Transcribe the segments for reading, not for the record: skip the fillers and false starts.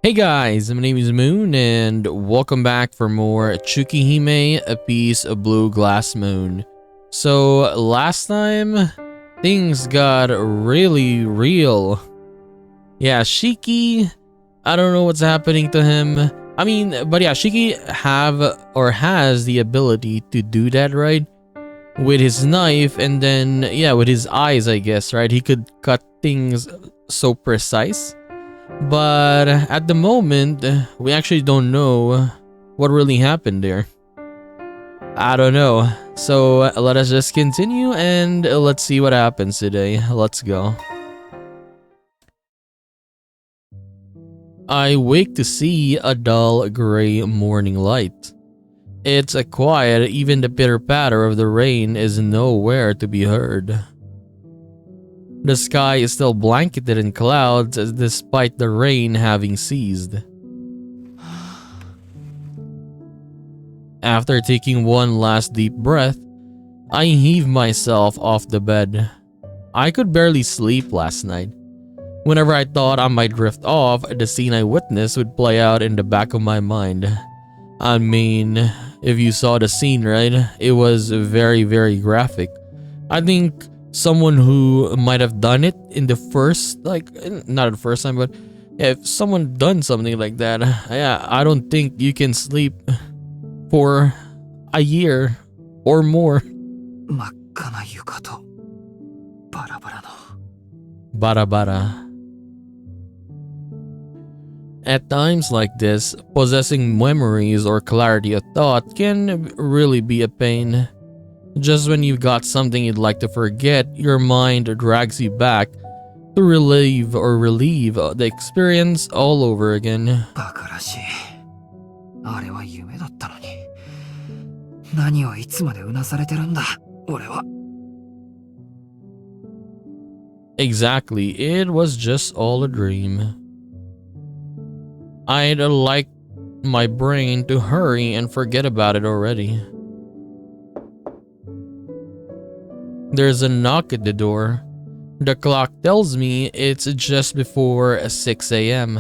Hey guys, my name is Moon and welcome back for more Tsukihime, A Piece of Blue Glass Moon. So last time, things got really real. Yeah, Shiki, I don't know what's happening to him. But yeah, Shiki has the ability to do that, right? With his knife and then, yeah, with his eyes, I guess, right? He could cut things so precise. But at the moment, we actually don't know what really happened there. I don't know. So let us just continue and let's see what happens today. Let's go. I wake to see a dull gray morning light. It's quiet, even the pitter-patter of the rain is nowhere to be heard. The sky is still blanketed in clouds despite the rain having ceased. After taking one last deep breath, I heave myself off the bed. I could barely sleep last night. Whenever I thought I might drift off, the scene I witnessed would play out in the back of my mind. I mean, if you saw the scene, right? It was very, very graphic. I think someone who might have done it in the first, not the first time, but if someone done something like that, yeah, I don't think you can sleep for a year or more. Bara. At times like this, possessing memories or clarity of thought can really be a pain. Just when you've got something you'd like to forget, your mind drags you back to relieve the experience all over again. Exactly, it was just all a dream. I'd like my brain to hurry and forget about it already. There's a knock at the door. The clock tells me it's just before 6 a.m.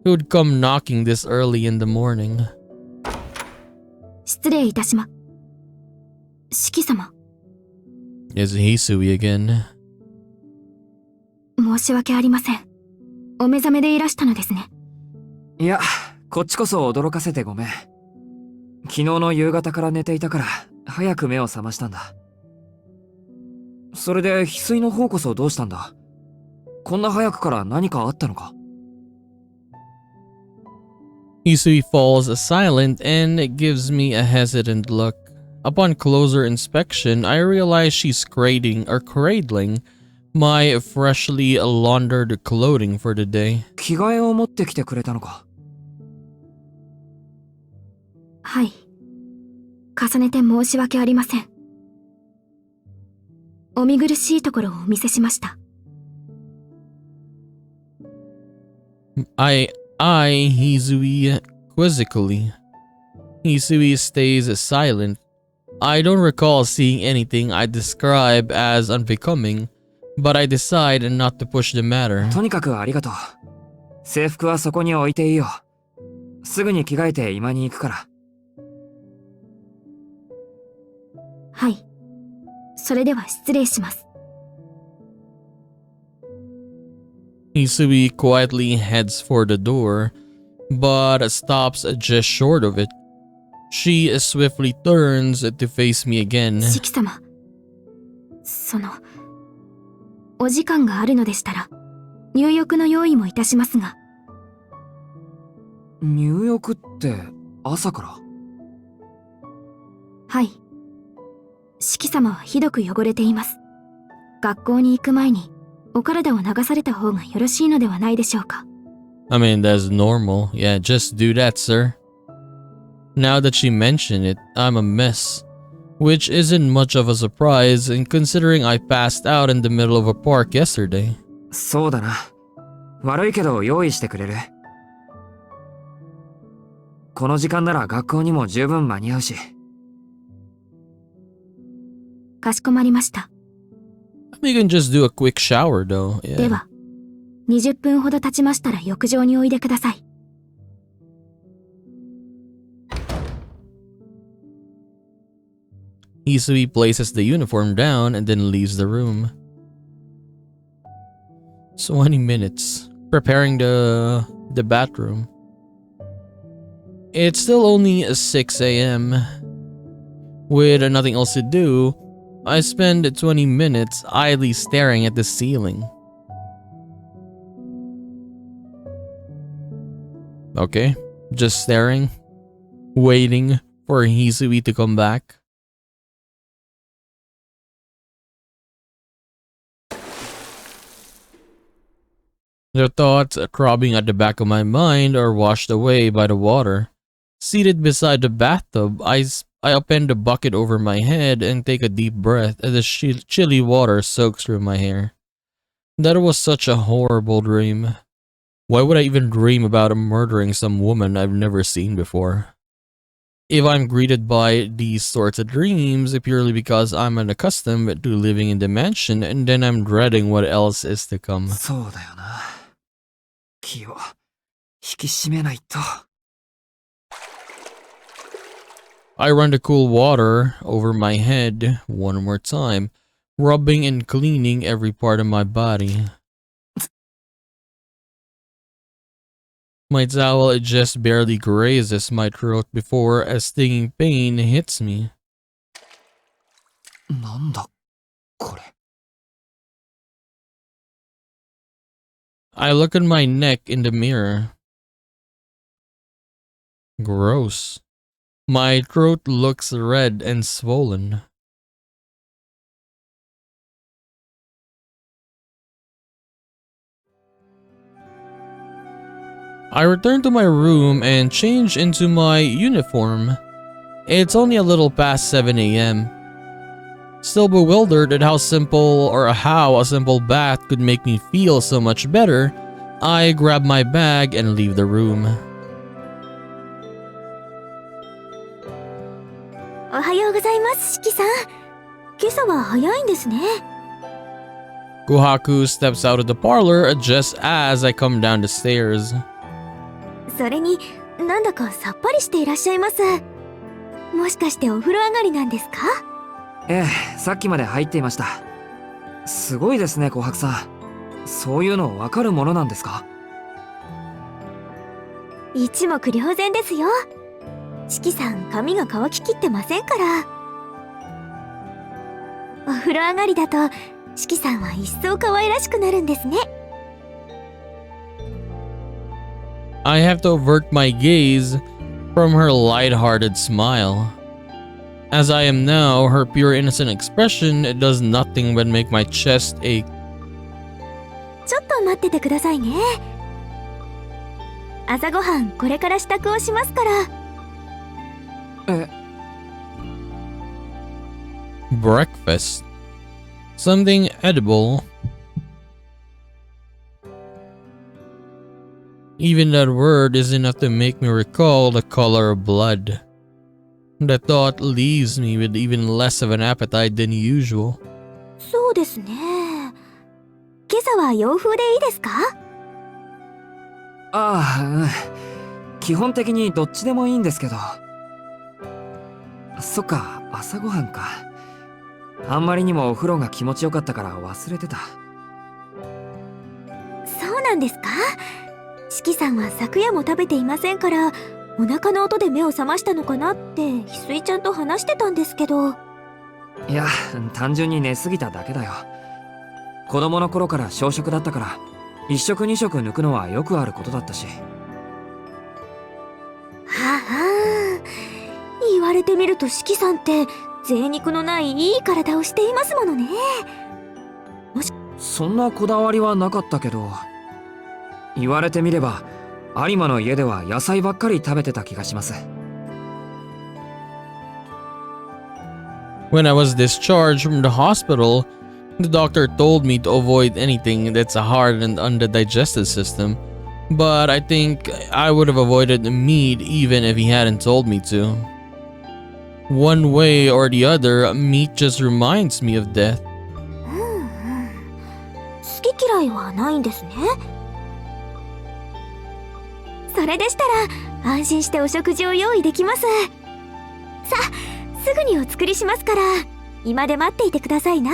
Who'd come knocking this early in the morning? Is Hisui again? 申し訳ありません。お目覚めでいらしたのですね。いや、こっちこそ驚かせてごめん。昨日の夕方から寝ていたから早く目を覚ましたんだ。それで翡翠の方こそどうしたんだ？こんな早くから何かあったのか？ Hisui falls silent and gives me a hesitant look. Upon closer inspection, I realize she's cradling my freshly laundered clothing for the day. 着替えを持ってきてくれたのか？はい。重ねて申し訳ありません。お見苦しいところをお見せしました。I Hisui quizzically. Hisui stays silent. I don't recall seeing anything I describe as unbecoming, but I decide not to push the matter. とにかくありがとう。制服はそこに置いていいよ。すぐに着替えて居間に行くから。はい。それでは失礼します。Hisui quietly heads for the door, but stops just short of it. She swiftly turns to face me again. シキ様、お時間があるのでしたら、入浴の用意もいたしますが。入浴って朝から？はい。シキ様はひどく汚れています。学校に行く前にお体を流された方がよろしいのではないでしょうか。I mean, that's normal. Yeah, just do that, sir. Now that she mentioned it, I'm a mess. Which isn't much of a surprise, considering I passed out in the middle of a park yesterday. そうだな。悪いけど用意してくれる？この時間なら学校にも十分間に合うし。かしこまりました。We can just do a quick shower, though. Yeah. では、20分ほど経ちましたら浴場においでください。Hisui places the uniform down and then leaves the room. 20 minutes. Preparing the bathroom. It's still only 6 a.m. With nothing else to do, I spend 20 minutes idly staring at the ceiling. Okay, just staring, waiting for Hisui to come back. The thoughts throbbing at the back of my mind are washed away by the water. Seated beside the bathtub, I open the bucket over my head and take a deep breath as the chilly water soaks through my hair. That was such a horrible dream. Why would I even dream about murdering some woman I've never seen before? If I'm greeted by these sorts of dreams purely because I'm unaccustomed to living in the mansion, and then I'm dreading what else is to come. そうだよな。気を引き締めないと。I run the cool water over my head one more time, rubbing and cleaning every part of my body. My towel just barely grazes my throat before a stinging pain hits me. なんだこれ。I look at my neck in the mirror. Gross. My throat looks red and swollen. I return to my room and change into my uniform. It's only a little past 7 a.m. Still bewildered at how a simple bath could make me feel so much better, I grab my bag and leave the room. おはようございます、四季さん。今朝は早いんですね。Kohaku steps out of the parlor just as I come down the stairs. それに、なんだかさっぱりしていらっしゃいます。もしかしてお風呂上がりなんですか？ええ、さっきまで入っていました。すごいですね、琥珀さん。そういうのわかるものなんですか？一目瞭然ですよ。四季さん、髪が乾ききってませんから。お風呂上がりだと四季さんは一層可愛らしくなるんですね。I have to avert my gaze from her light-hearted smile. As I am now, her pure innocent expression does nothing but make my chest ache. ちょっと待っててくださいね。朝ごはんこれから支度をしますから。Breakfast. Something edible. Even that word is enough to make me recall the color of blood. The thought leaves me with even less of an appetite than usual. そうですね。今朝は洋風でいいですか？ああ、うん。基本的にどっちでもいいんですけど。そっか、朝ごはんか。あんまりにもお風呂が気持ちよかったから忘れてた。そうなんですか？四季さんは昨夜も食べていませんから、お腹の音で目を覚ましたのかなって翡翠ちゃんと話してたんですけど。いや、単純に寝すぎただけだよ。子供の頃から小食だったから、1食2食抜くのはよくあることだったし。はあ、言われてみると四季さんって贅肉のないいい体をしていますものね。そんなこだわりはなかったけど、言われてみれば有馬の家では野菜ばっかり食べてた気がします。 When I was discharged from the hospital, the doctor told me to avoid anything that's hard and on the digestive system, but I think I would have avoided meat even if he hadn't told me to. One way or the other, meat just reminds me of death. 好き嫌いはないんですね。それでしたら安心してお食事を用意できます。さあ、すぐにお作りしますから、居間で待っていてくださいな。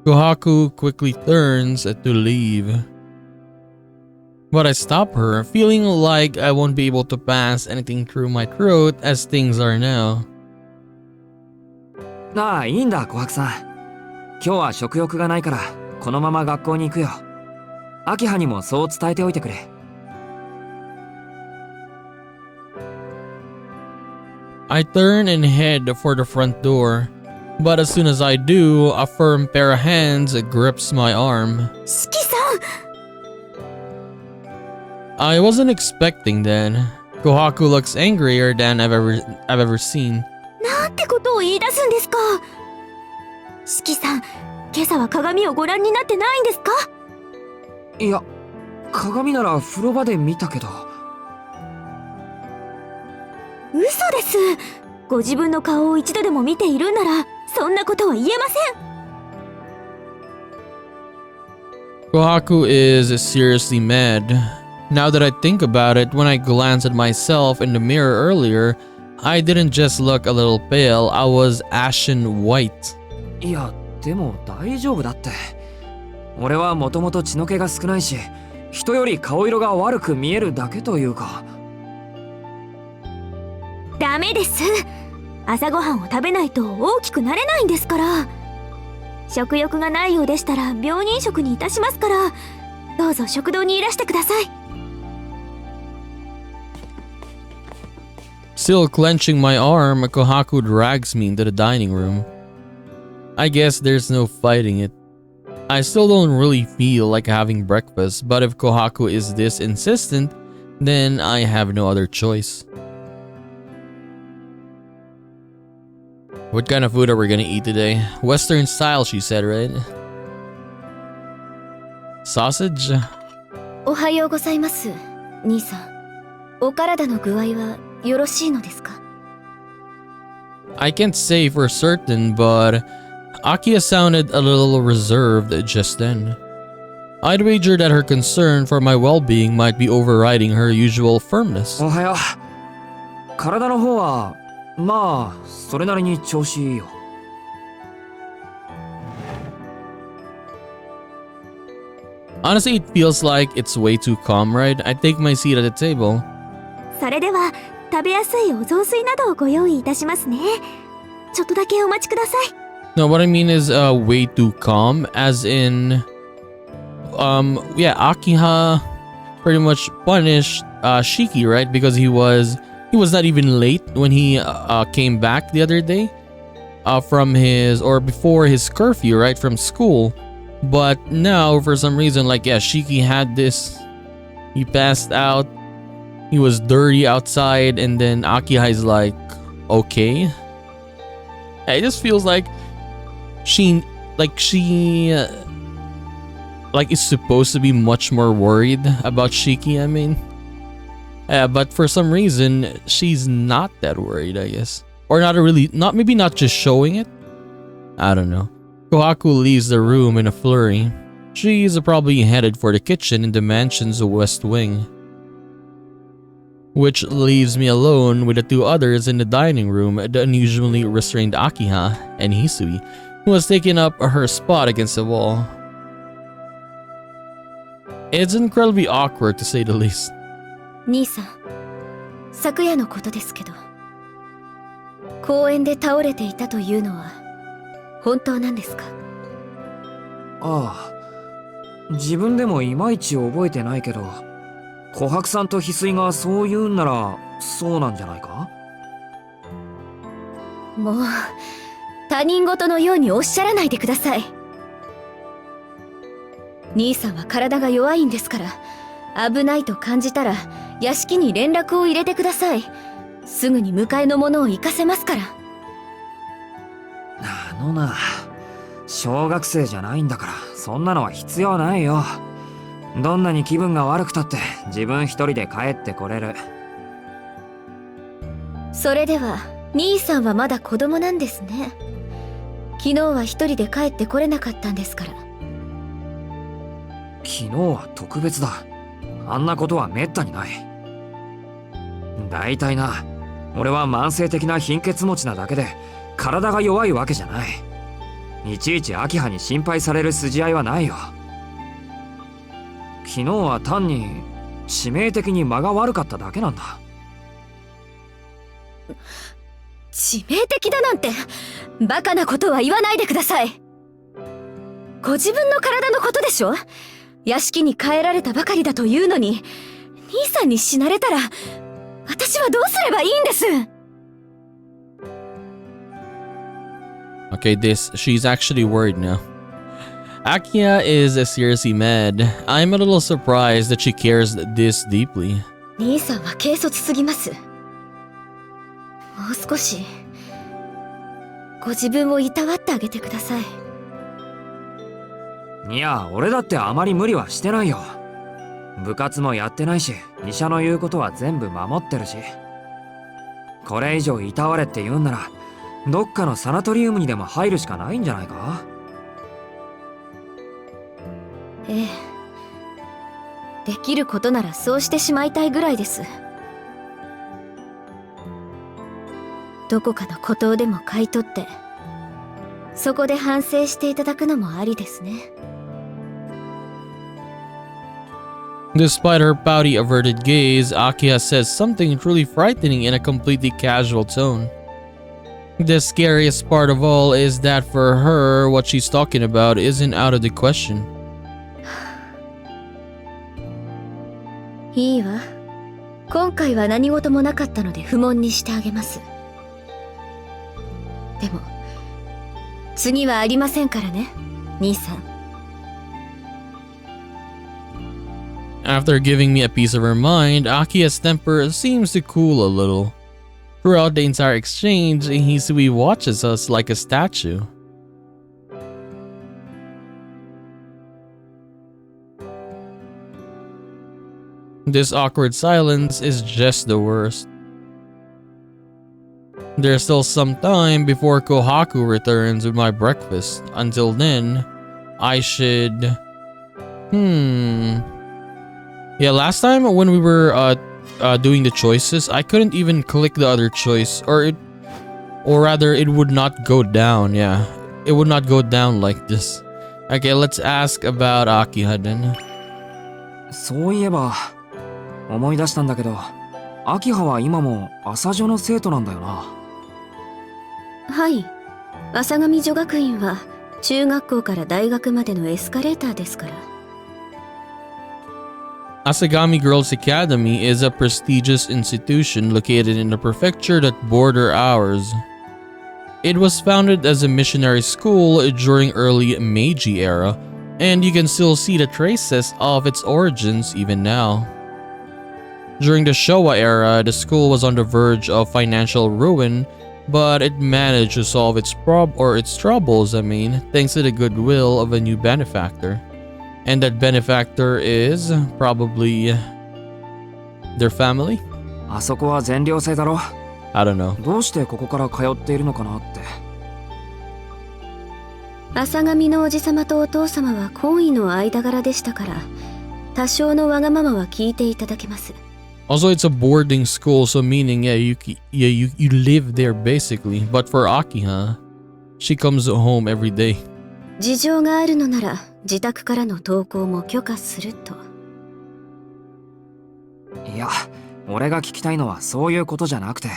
Kohaku quickly turns to leave. But I stop her, feeling like I won't be able to pass anything through my throat as things are now. ああ、いいんだ、琥珀さん。今日は食欲がないから、このまま学校に行くよ。明葉にもそう伝えておいてくれ。I turn and head for the front door, but as soon as I do, a firm pair of hands grips my arm. 四季さん、 I wasn't expecting that. Kohaku looks angrier than I've ever seen. なんてことを言い出すんですか。四季さん、今朝は鏡をご覧になってないんですか。いや、鏡なら風呂場で見たけど。嘘です。ご自分の顔を一度でも見ているんなら、そんなことは言えません。Kohaku is seriously mad. Now that I think about it, when I glanced at myself in the mirror earlier, I didn't just look a little pale, I was ashen white. いや、でも大丈夫だって。俺はもともと血の気が少ないし、人より顔色が悪く見えるだけというか。ダメです。朝ごはんを食べないと大きくなれないんですから。食欲がないようでしたら病人食にいたしますから、どうぞ食堂にいらしてください。Still clenching my arm, Kohaku drags me into the dining room. I guess there's no fighting it. I still don't really feel like having breakfast, but if Kohaku is this insistent, then I have no other choice. What kind of food are we gonna eat today? Western style, she said, right? Sausage? おはようございます、兄さん。お体の具合はよろしいのですか。 I can't say for certain, but Akiya sounded a little reserved just then. I'd wager that her concern for my well-being might be overriding her usual firmness. おはよう。体の方は、まあ、それなりに調子いいよ。Honestly, it feels like it's way too calm, right? I take my seat at the table. それでは食べやすいお雑炊などをご用意いたしますね。ちょっとだけお待ちください。 No, what I mean is way too calm, as in, yeah, Akiha pretty much punished Shiki, right? Because he was not even late when he came back the other day from his, or before his curfew, right, from school. But now, for some reason, like, yeah, Shiki had this, he passed out, he was dirty outside, and then Akiha is like, okay. It just feels like she is supposed to be much more worried about Shiki, I mean. But for some reason, she's not that worried, I guess. Or maybe not just showing it. I don't know. Kohaku leaves the room in a flurry. She's probably headed for the kitchen in the mansion's west wing. Which leaves me alone with the two others in the dining room, the unusually restrained Akiha and Hisui, who has taken up her spot against the wall. It's incredibly awkward to say the least. 兄さん、昨夜のことですけど、公園で倒れていたというのは本当なんですか。ああ、自分でもいまいち覚えてないけど、琥珀さんと翡翠がそう言うんならそうなんじゃないか。もう他人事のようにおっしゃらないでください。兄さんは体が弱いんですから、危ないと感じたら屋敷に連絡を入れてください。すぐに迎えの者を行かせますから。な、小学生じゃないんだから、そんなのは必要ないよ。どんなに気分が悪くたって自分一人で帰ってこれる。それでは兄さんはまだ子供なんですね。昨日は一人で帰ってこれなかったんですから。昨日は特別だ。あんなことはめったにない。だいたいな、俺は慢性的な貧血持ちなだけで体が弱いわけじゃない。いちいち秋葉に心配される筋合いはないよ。昨日は単に致命的に間が悪かっただけなんだ。致命的だなんてバカなことは言わないでください。ご自分の体のことでしょ。屋敷に帰られたばかりだというのに、兄さんに死なれたら私はどうすればいいんです。 Okay, she's actually worried now. Akia is seriously mad. I'm a little surprised that she cares this deeply. 兄さんは軽率すぎます。もう少しご自分をいたわってあげてください。いや、俺だってあまり無理はしてないよ。部活もやってないし、医者の言うことは全部守ってるし。これ以上いたわれって言うんなら、どっかのサナトリウムにでも入るしかないんじゃないか。ええ、できることならそうしてしまいたいぐらいです。どこかの孤島でも買い取って、そこで反省していただくのもありですね。Despite her pouty, averted gaze, Akia says something truly frightening in a completely casual tone. The scariest part of all is that for her, what she's talking about isn't out of the question. いいわ。今回は何事もなかったので不問にしてあげます。でも、次はありませんからね、兄さん。After giving me a piece of her mind, Akia's temper seems to cool a little. Throughout the entire exchange, Hisui watches us like a statue. This awkward silence is just the worst. There's still some time before Kohaku returns with my breakfast. Until then, I should... Yeah, last time when we were doing the choices, I couldn't even click the other choice, or rather, it would not go down. Yeah, it would not go down like this. Okay, let's ask about Akiha then. そういえば、思い出したんだけど、秋葉は今も朝女の生徒なんだよな。はい。朝上女学院は中学校から大学までのエスカレーターですから。Asagami Girls Academy is a prestigious institution located in the prefecture that border ours. It was founded as a missionary school during early Meiji era, and you can still see the traces of its origins even now. During the Showa era, the school was on the verge of financial ruin, but it managed to solve its troubles, thanks to the goodwill of a new benefactor. And that benefactor is probably their family? あそこは全寮制だろ。I don't know. どうしてここから通っているのかなって。朝上のおじさまとお父様は懇意の間柄でしたから、多少のわがままは聞いていただけます。Also, it's a boarding school, so meaning, you live there basically. But for Akiha, she comes home every day. 事情があるのなら、自宅からの登校も許可すると。いや、俺が聞きたいのはそういうことじゃなくて。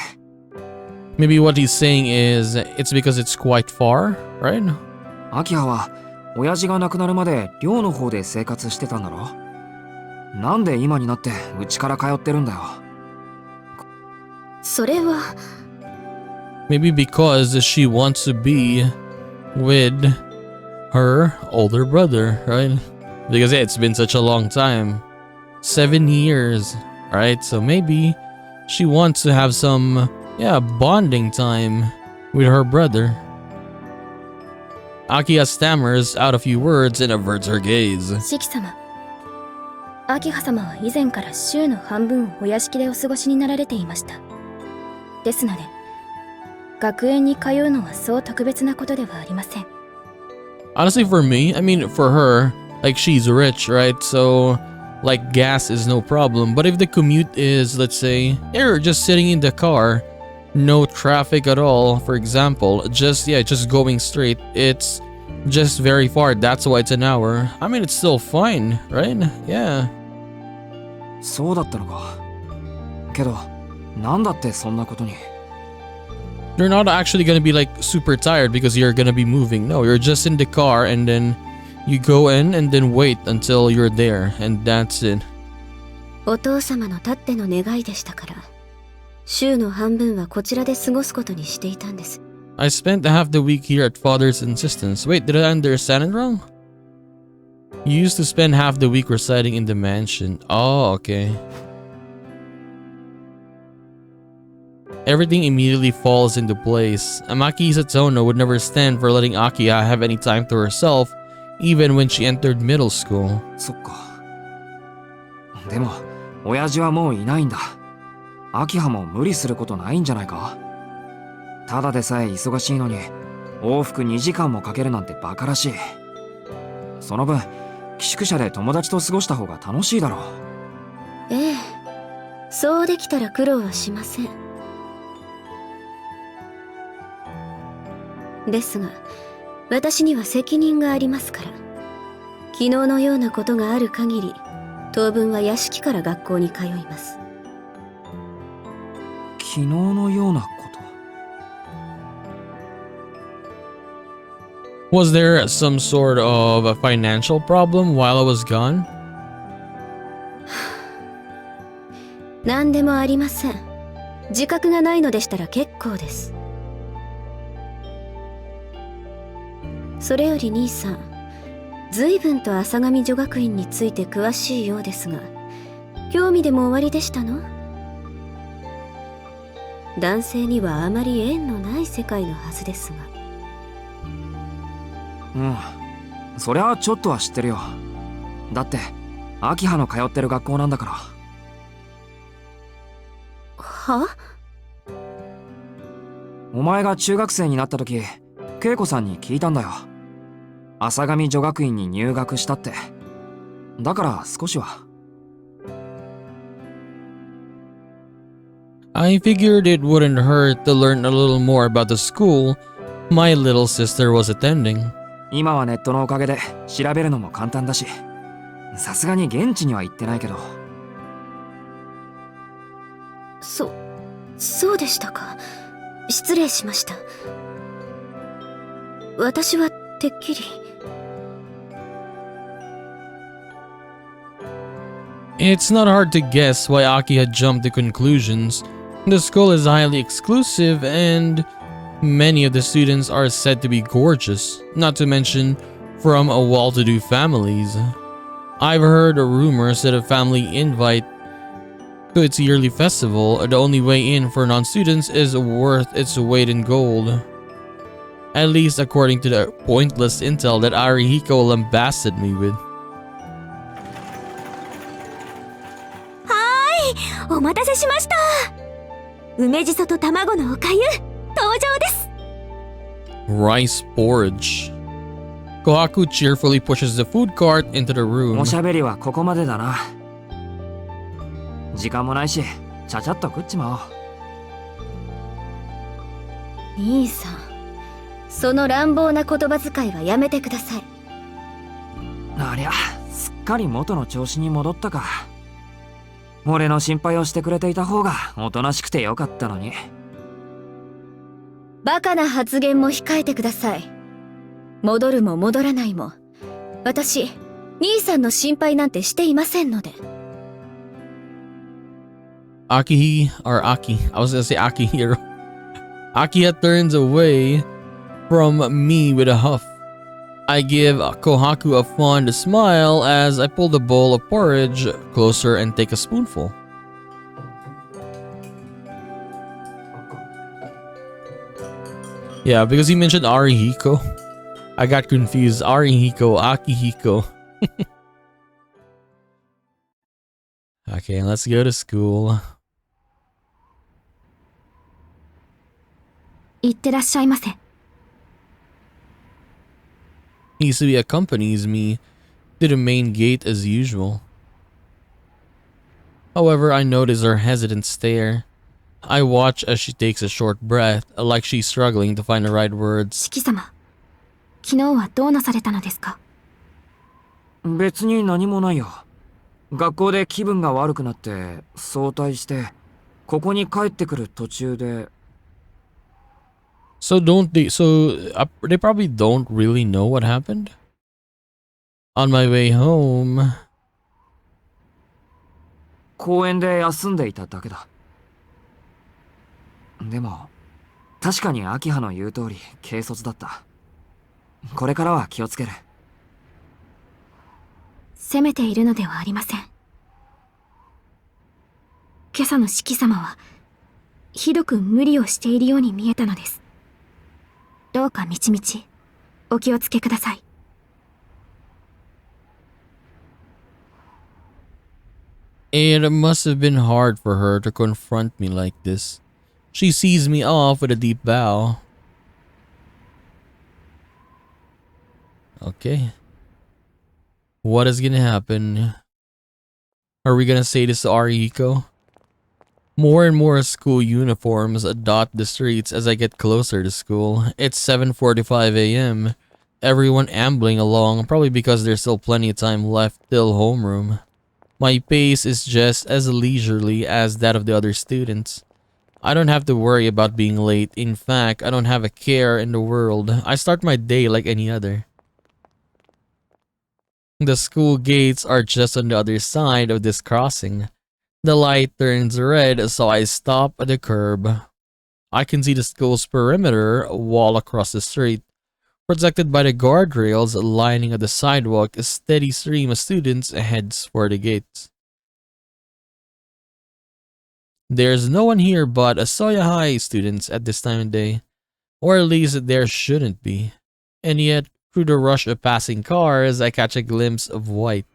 Maybe what he's saying is, it's because it's quite far, right? 秋葉は、親父が亡くなるまで寮の方で生活してたんだろ。なんで今になってうちから通ってるんだよ。それは。Maybe because she wants to be with her older brother, right? Because it's been such a long time. 7 years, right? So maybe she wants to have some, bonding time with her brother. Akiha stammers out a few words and averts her gaze. 四季様、秋葉様は以前から週の半分をお屋敷でお過ごしになられていました。ですので、学園に通うのはそう特別なことではありません。Honestly, for me, for her, Like she's rich, right? So like gas is no problem. But if the commute is, let's say, you're just sitting in the car, no traffic at all, for example, just going straight, it's just very far. That's why it's an hour. I mean, it's still fine, right? Yeah. そうだったのか。けど、なんだってそんなことに。You're not actually gonna be like super tired because you're gonna be moving. No, you're just in the car and then you go in and then wait until you're there, and that's it. お父様のたっての願いでしたから、週の半分はこちらで過ごすことにしていたんです。I spent half the week here at father's insistence. Wait, did I understand it wrong? You used to spend half the week residing in the mansion. Oh, okay. Everything immediately falls into place. Amaki Satono would never stand for letting Akiha have any time to herself, even when she entered middle school. そっか。でも、親父はもういないんだ。秋葉も無理することないんじゃないか。ただでさえ忙しいのに、往復2時間もかけるなんてバカらしい。その分、寄宿舎で友達と過ごした方が楽しいだろう。ええ、そうできたら苦労はしません。ですが、私には責任がありますから。昨日のようなことがある限り、当分は屋敷から学校に通います。昨日のようなこと？ Was there some sort of a financial problem while I was gone? 何でもありません。自覚がないのでしたら結構です。それより兄さん、随分と浅上女学院について詳しいようですが、興味でもおありでしたの？男性にはあまり縁のない世界のはずですが。うん、そりゃちょっとは知ってるよ。だって、秋葉の通ってる学校なんだから。は？お前が中学生になった時、恵子さんに聞いたんだよ。浅上女学院に入学したって。だから少しは。I figured it wouldn't hurt to learn a little more about the school my little sister was attending. 今はネットのおかげで調べるのも簡単だし、さすがに現地には行ってないけど。そうでしたか。失礼しました。私はてっきり。It's not hard to guess why Aki had jumped to conclusions. The school is highly exclusive and many of the students are said to be gorgeous, not to mention from a well-to-do families. I've heard rumors that a family invite to its yearly festival, the only way in for non-students is worth its weight in gold. At least according to the pointless intel that Arihiko lambasted me with. お待たせしました。梅じそと卵のおかゆ登場です。 Rice porridge. Kohaku cheerfully pushes the food cart into the room. おしゃべりはここまでだな。時間もないし、ちゃちゃっと食っちまおう。兄さん、その乱暴な言葉遣いはやめてください。ありゃ、すっかり元の調子に戻ったか。俺の心配をしてくれていた方がおとなしくてよかったのに。バカな発言も控えてください。戻るも戻らないも、私、兄さんの心配なんてしていませんので。Aki, or Aki, I was gonna say Akihiro. Akiha turns away from me with a huff. I give Kohaku a fond smile as I pull the bowl of porridge closer and take a spoonful. Yeah, because he mentioned Arihiko, I got confused. Arihiko, Akihiko. Okay, let's go to school. いってらっしゃいませ。Hisui accompanies me to the main gate as usual. However, I notice her hesitant stare. I watch as she takes a short breath, like she's struggling to find the right words. 四季様、昨日はどうなされたのですか？別に何もないよ。学校で気分が悪くなって早退して、ここに帰ってくる途中で。So they probably don't really know what happened? On my way home. 公園で休んでいただけだ。でも、確かに秋葉の言う通り軽率だった。これからは気をつける。責めているのではありません。今朝の四季様は、ひどく無理をしているように見えたのです。どうかみちみち、お気をつけください。It must have been hard for her to confront me like this. She sees me off with a deep bow. Okay. What is gonna happen? Are we gonna say this to Arihiko? More and more school uniforms dot the streets as I get closer to school. It's 7:45 a.m. Everyone ambling along, probably because there's still plenty of time left till homeroom. My pace is just as leisurely as that of the other students. I don't have to worry about being late. In fact, I don't have a care in the world. I start my day like any other. The school gates are just on the other side of this crossing. The light turns red, so I stop at the curb. I can see the school's perimeter wall across the street. Protected by the guardrails lining up the sidewalk, a steady stream of students heads for the gates. There's no one here but Asoya High students at this time of day. Or at least there shouldn't be. And yet, through the rush of passing cars, I catch a glimpse of White.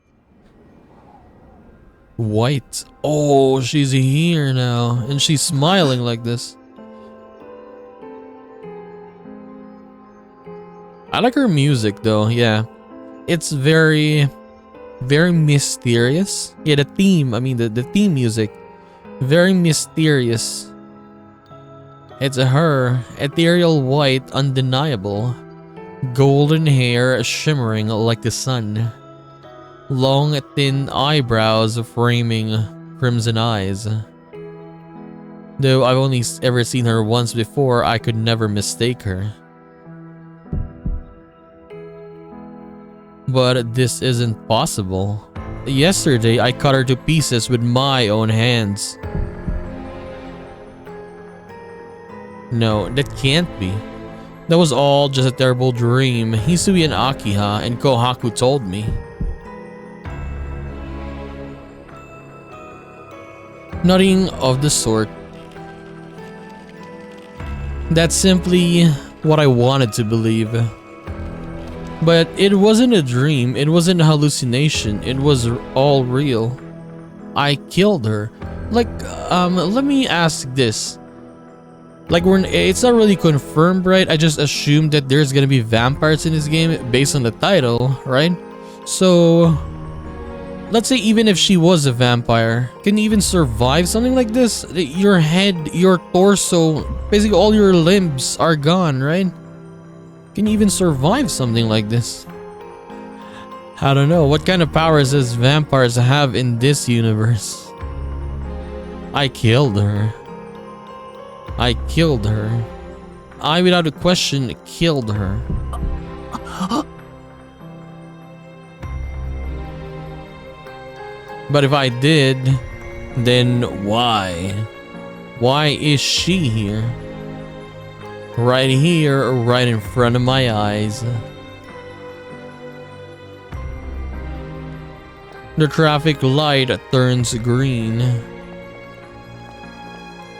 White. Oh, she's here now. And she's smiling like this. I like her music though, yeah. It's very mysterious. Yeah, the theme theme music. Very mysterious. It's her. Ethereal white, undeniable. Golden hair shimmering like the sun. Long, thin eyebrows framing crimson eyes. Though I've only ever seen her once before, I could never mistake her. But this isn't possible. Yesterday, I cut her to pieces with my own hands. No, that can't be. That was all just a terrible dream. Hisui and Akiha and Kohaku told me. Nothing of the sort. That's simply what I wanted to believe. But it wasn't a dream, it wasn't a hallucination, it was all real. I killed her. Like, let me ask this. Like, it's not really confirmed, right? I just assumed that there's gonna be vampires in this game based on the title, right? So, let's say even if she was a vampire, can you even survive something like this? Your head, your torso, basically all your limbs are gone, right? Can you even survive something like this? I don't know. What kind of powers does vampires have in this universe? I killed her. I killed her. I, without a question, killed her. But if I did, then why? Why is she here? Right here, right in front of my eyes. The traffic light turns green.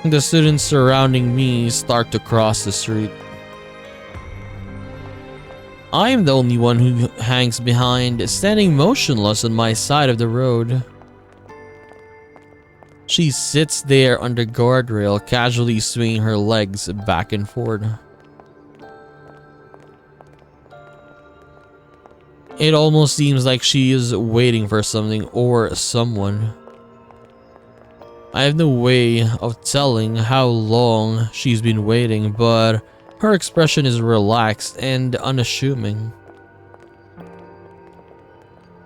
The students surrounding me start to cross the street. I am the only one who hangs behind, standing motionless on my side of the road. She sits there on the guardrail, casually swinging her legs back and forth. It almost seems like she is waiting for something or someone. I have no way of telling how long she's been waiting, but her expression is relaxed and unassuming.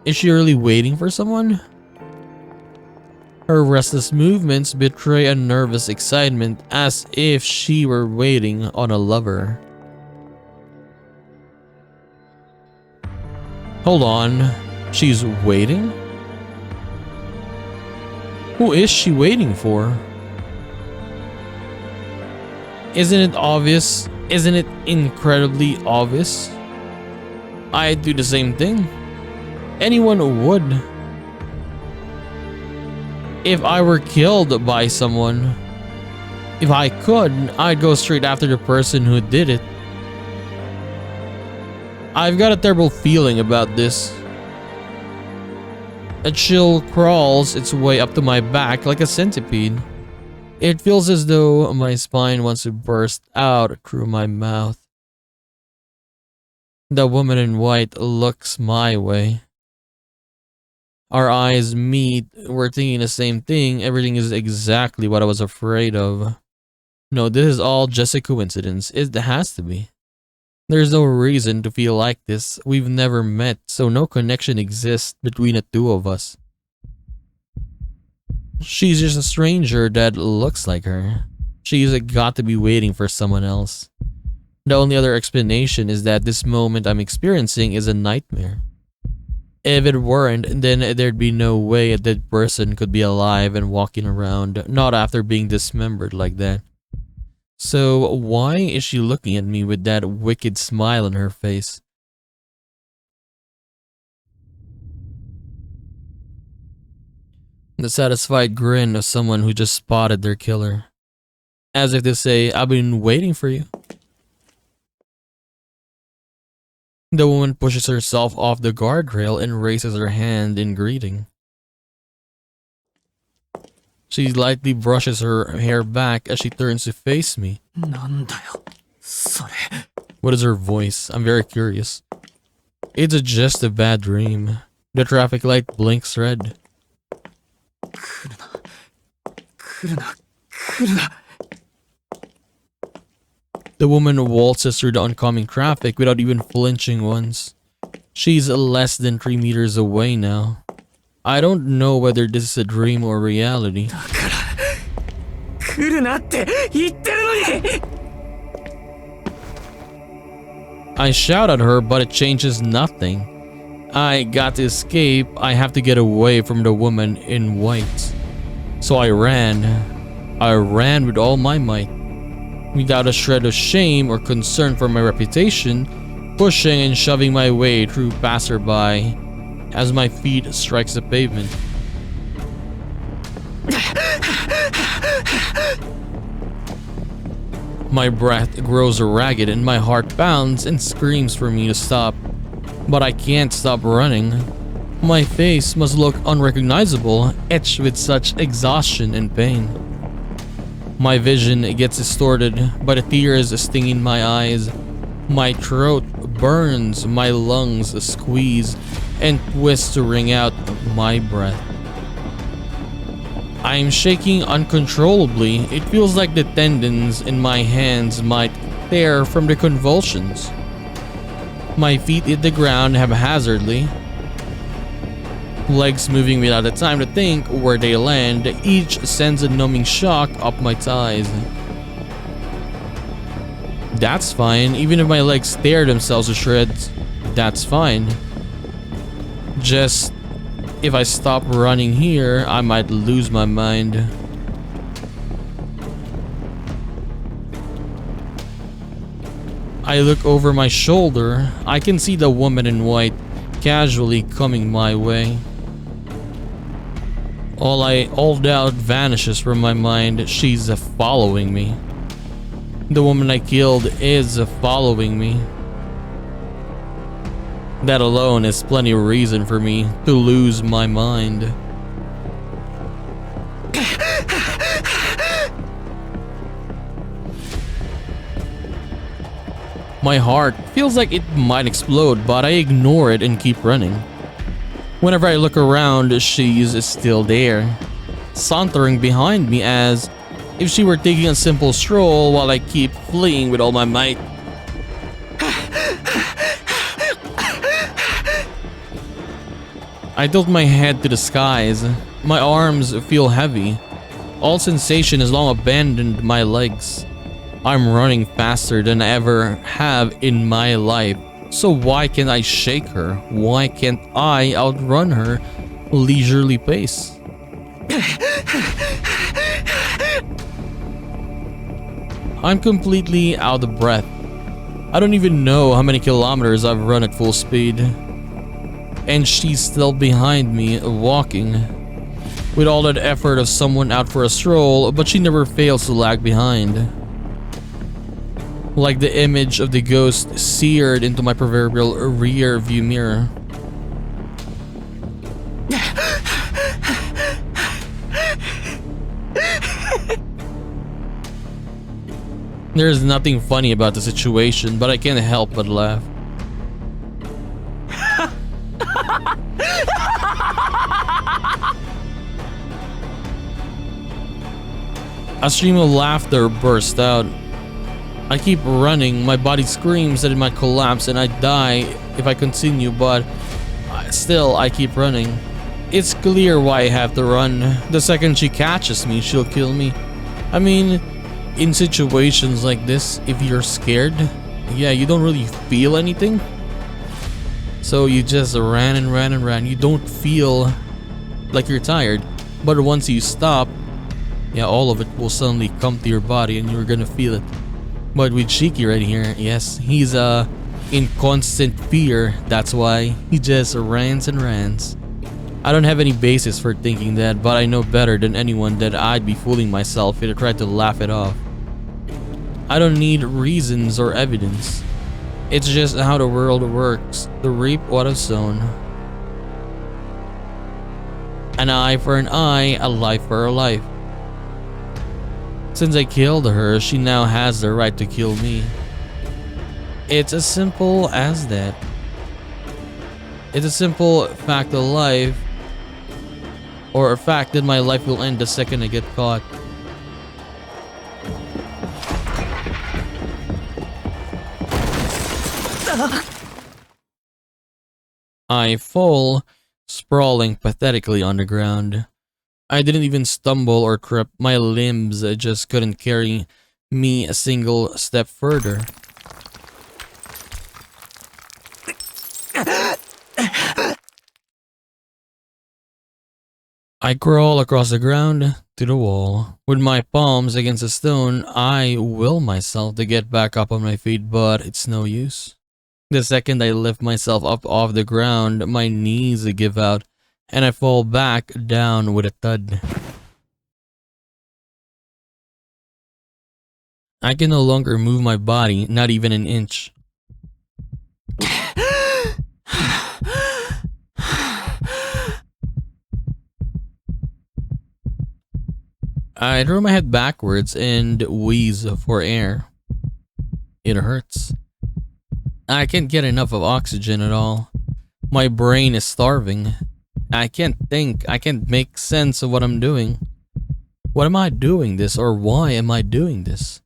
Is she really waiting for someone? Her restless movements betray a nervous excitement as if she were waiting on a lover. Hold on, she's waiting? Who is she waiting for? Isn't it obvious? Isn't it incredibly obvious? I'd do the same thing. Anyone would. If I were killed by someone, if I could, I'd go straight after the person who did it. I've got a terrible feeling about this. A chill crawls its way up to my back like a centipede. It feels as though my spine wants to burst out through my mouth. The woman in white looks my way. Our eyes meet, we're thinking the same thing, everything is exactly what I was afraid of. No, this is all just a coincidence, it has to be. There's no reason to feel like this, we've never met, so no connection exists between the two of us. She's just a stranger that looks like her. She's got to be waiting for someone else. The only other explanation is that this moment I'm experiencing is a nightmare. If it weren't, then there'd be no way a dead person could be alive and walking around, not after being dismembered like that. So why is she looking at me with that wicked smile on her face? The satisfied grin of someone who just spotted their killer. As if to say, I've been waiting for you. The woman pushes herself off the guardrail and raises her hand in greeting. She lightly brushes her hair back as she turns to face me. What is her voice? I'm very curious. It's just a bad dream. The traffic light blinks red. The woman waltzes through the oncoming traffic without even flinching once. She's less than 3 meters away now. I don't know whether this is a dream or reality. I shout at her, but it changes nothing. I got to escape. I have to get away from the woman in white. So I ran. I ran with all my might. Without a shred of shame or concern for my reputation, pushing and shoving my way through passerby as my feet strikes the pavement. My breath grows ragged and my heart pounds and screams for me to stop. But I can't stop running. My face must look unrecognizable, etched with such exhaustion and pain. My vision gets distorted by the tears stinging my eyes. My throat burns, my lungs squeeze and twist to wring out my breath. I am shaking uncontrollably. It feels like the tendons in my hands might tear from the convulsions. My feet hit the ground haphazardly. Legs moving without the time to think where they land, each sends a numbing shock up my thighs. That's fine, even if my legs tear themselves to shreds, that's fine. Just, if I stop running here, I might lose my mind. I look over my shoulder, I can see the woman in white casually coming my way. All doubt vanishes from my mind. She's following me. The woman I killed is following me. That alone is plenty of reason for me to lose my mind. My heart feels like it might explode, but I ignore it and keep running. Whenever I look around, she's still there, sauntering behind me as if she were taking a simple stroll while I keep fleeing with all my might. I tilt my head to the skies. My arms feel heavy. All sensation has long abandoned my legs. I'm running faster than I ever have in my life. So why can't I shake her? Why can't I outrun her leisurely pace? I'm completely out of breath. I don't even know how many kilometers I've run at full speed. And she's still behind me, walking. With all that effort of someone out for a stroll, but she never fails to lag behind. Like the image of the ghost seared into my proverbial rear view mirror. There's nothing funny about the situation, but I can't help but laugh. A stream of laughter burst out. I keep running, my body screams that it might collapse and I die if I continue, but still I keep running. It's clear why I have to run. The second she catches me, she'll kill me. I mean, in situations like this, if you're scared, yeah, you don't really feel anything. So you just ran and ran and ran. You don't feel like you're tired, but once you stop, yeah, all of it will suddenly come to your body and you're gonna feel it. But with Shiki right here, yes, he's in constant fear. That's why he just rants and rants. I don't have any basis for thinking that, but I know better than anyone that I'd be fooling myself if I tried to laugh it off. I don't need reasons or evidence. It's just how the world works. To reap what is sown. An eye for an eye, a life for a life. Since I killed her, she now has the right to kill me. It's as simple as that. It's a simple fact of life, or a fact that my life will end the second I get caught. I fall, sprawling pathetically on the ground. I didn't even stumble or trip. My limbs just couldn't carry me a single step further. I crawl across the ground to the wall. With my palms against a stone, I will myself to get back up on my feet, but it's no use. The second I lift myself up off the ground, my knees give out, and I fall back down with a thud. I can no longer move my body, not even an inch. I throw my head backwards and wheeze for air. It hurts. I can't get enough of oxygen at all. My brain is starving. I can't think. I can't make sense of what I'm doing. What am I doing this, or why am I doing this?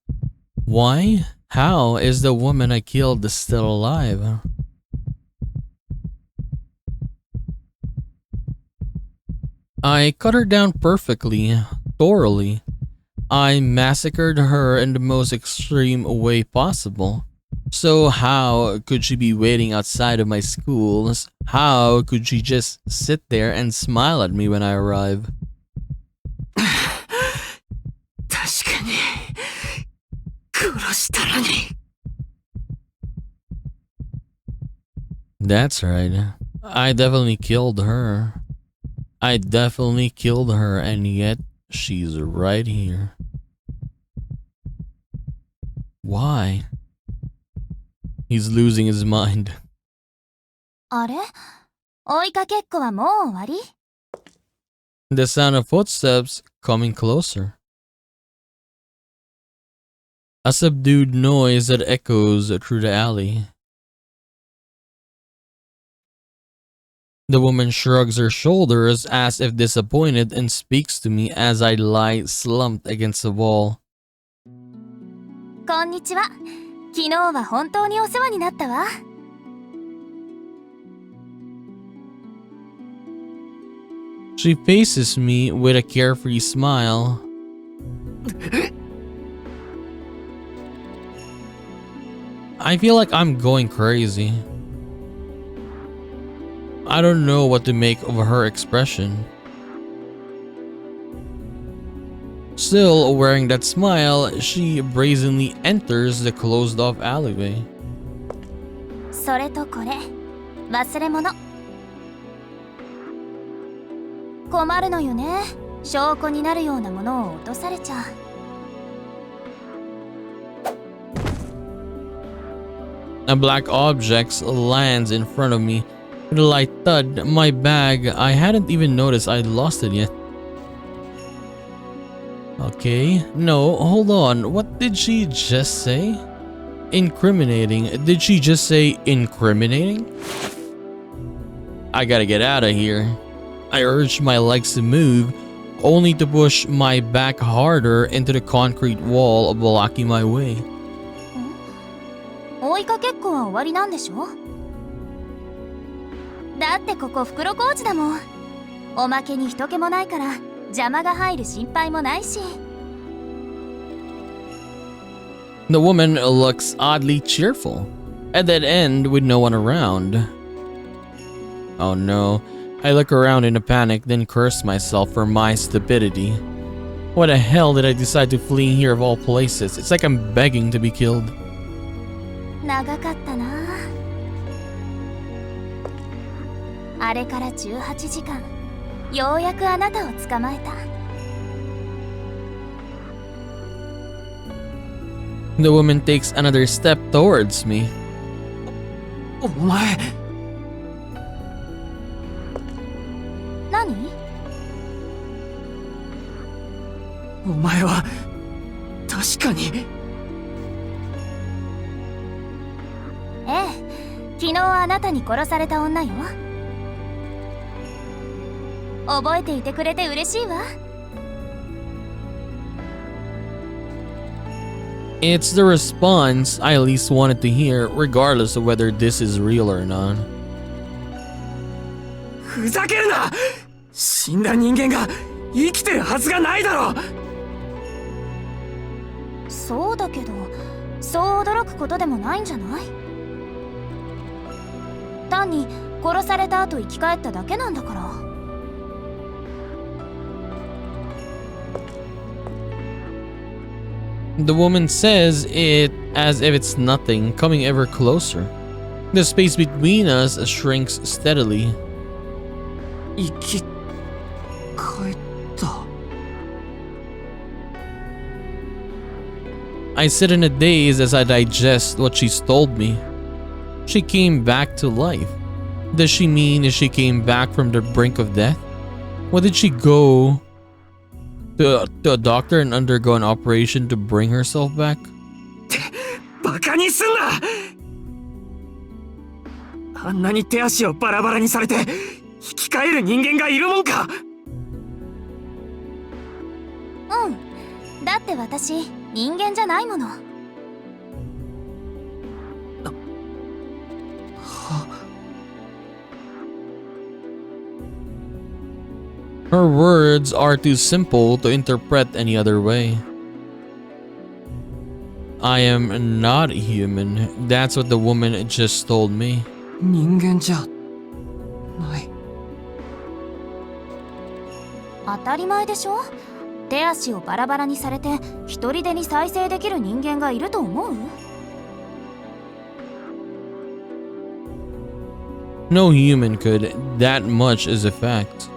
Why? How is the woman I killed still alive? I cut her down perfectly, thoroughly. I massacred her in the most extreme way possible. So how could she be waiting outside of my schools? How could she just sit there and smile at me when I arrive? That's right. I definitely killed her. I definitely killed her, and yet she's right here. Why? He's losing his mind. あれ？追いかけっこはもう終わり？ The sound of footsteps coming closer. A subdued noise that echoes through the alley. The woman shrugs her shoulders as if disappointed and speaks to me as I lie slumped against the wall. こんにちは。昨日は本当にお世話になったわ。She faces me with a carefree smile. I feel like I'm going crazy. I don't know what to make of her expression. Still wearing that smile, she brazenly enters the closed-off alleyway. それとこれ、忘れ物。困るのよね。証拠になるようなものを落とされちゃう。A black object lands in front of me. With a light thud, my bag, I hadn't even noticed I'd lost it yet. Okay, no, hold on. What did she just say? Incriminating. Did she just say incriminating? I gotta get out of here. I urged my legs to move, only to push my back harder into the concrete wall blocking my way. 追いかけっこは終わりなんでしょ？だってここ袋小路だもん。おまけに人気もないから邪魔が入る心配もないし。The woman looks oddly cheerful. At that end with no one around. Oh no. I look around in a panic, then curse myself for my stupidity. Why the hell did I decide to flee here of all places? It's like I'm begging to be killed. 長かったな。あれから18時間、ようやくあなたを捕まえた。The woman takes another step towards me. お前。何？お前は確かに。ええ、昨日あなたに殺された女よ。覚えていてくれて嬉しいわ。It's the response I at least wanted to hear, regardless of whether this is real or not. ふざけるな！死んだ人間が生きてるはずがないだろ！そうだけど、そう驚くことでもないんじゃない？単に殺された後生き返っただけなんだから。The woman says it as if it's nothing, coming ever closer. The space between us shrinks steadily. 生き返った。I sit in a daze as I digest what she's told me. She came back to life. Does she mean she came back from the brink of death? What did she go to a doctor and undergo an operation to bring herself back? バカにすんな！あんなに手足をバラバラにされて生き返る人間がいるもんか！うん。だって私人間じゃないもの。Her words are too simple to interpret any other way. I am not human. That's what the woman just told me. 人間じゃない。当たり前でしょ？手足をバラバラにされて一人でに再生できる人間がいると思う？ No human could. That much is a fact.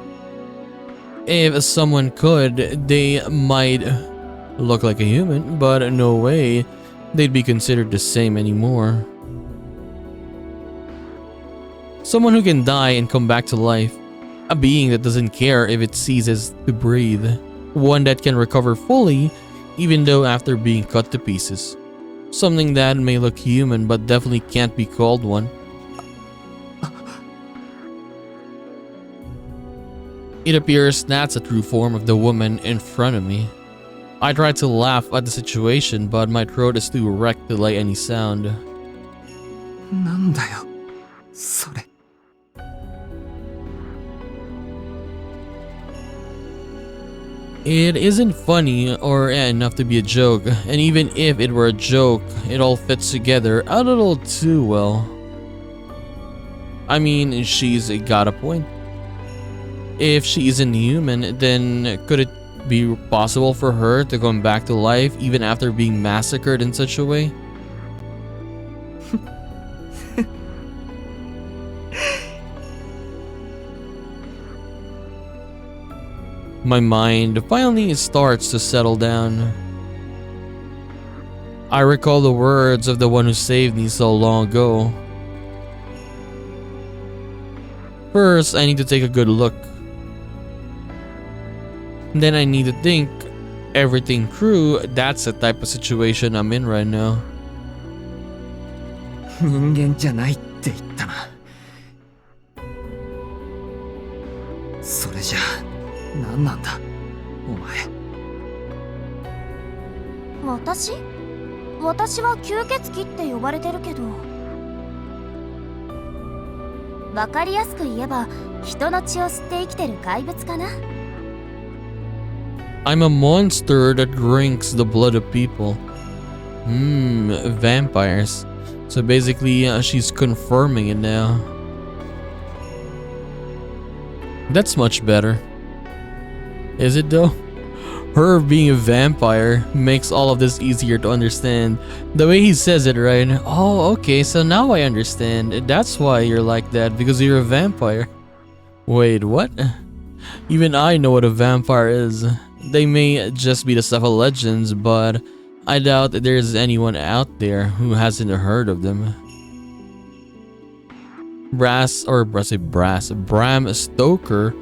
If someone could, they might look like a human, but no way they'd be considered the same anymore. Someone who can die and come back to life. A being that doesn't care if it ceases to breathe. One that can recover fully, even though after being cut to pieces. Something that may look human but definitely can't be called one. It appears that's a true form of the woman in front of me. I try to laugh at the situation, but my throat is too wrecked to lay any sound. なんだよ、それ。It isn't funny or enough to be a joke, and even if it were a joke, it all fits together a little too well. I mean, she's got a point. If she isn't human, then could it be possible for her to come back to life even after being massacred in such a way? My mind finally starts to settle down. I recall the words of the one who saved me so long ago. First, I need to take a good look. Then I need to think everything through. That's the type of situation I'm in right now. 人間じゃないって言ったな。それじゃあ何なんだお前。私は吸血鬼って呼ばれてるけど、わかりやすく言えば人の血を吸って生きてる怪物かな。I'm a monster that drinks the blood of people. Vampires. So basically, she's confirming it now. That's much better. Is it though? Her being a vampire makes all of this easier to understand. The way he says it, right? Oh, okay, so now I understand. That's why you're like that, because you're a vampire. Wait, what? Even I know what a vampire is. They may just be the stuff of legends, but I doubt that there's anyone out there who hasn't heard of them. Bram Stoker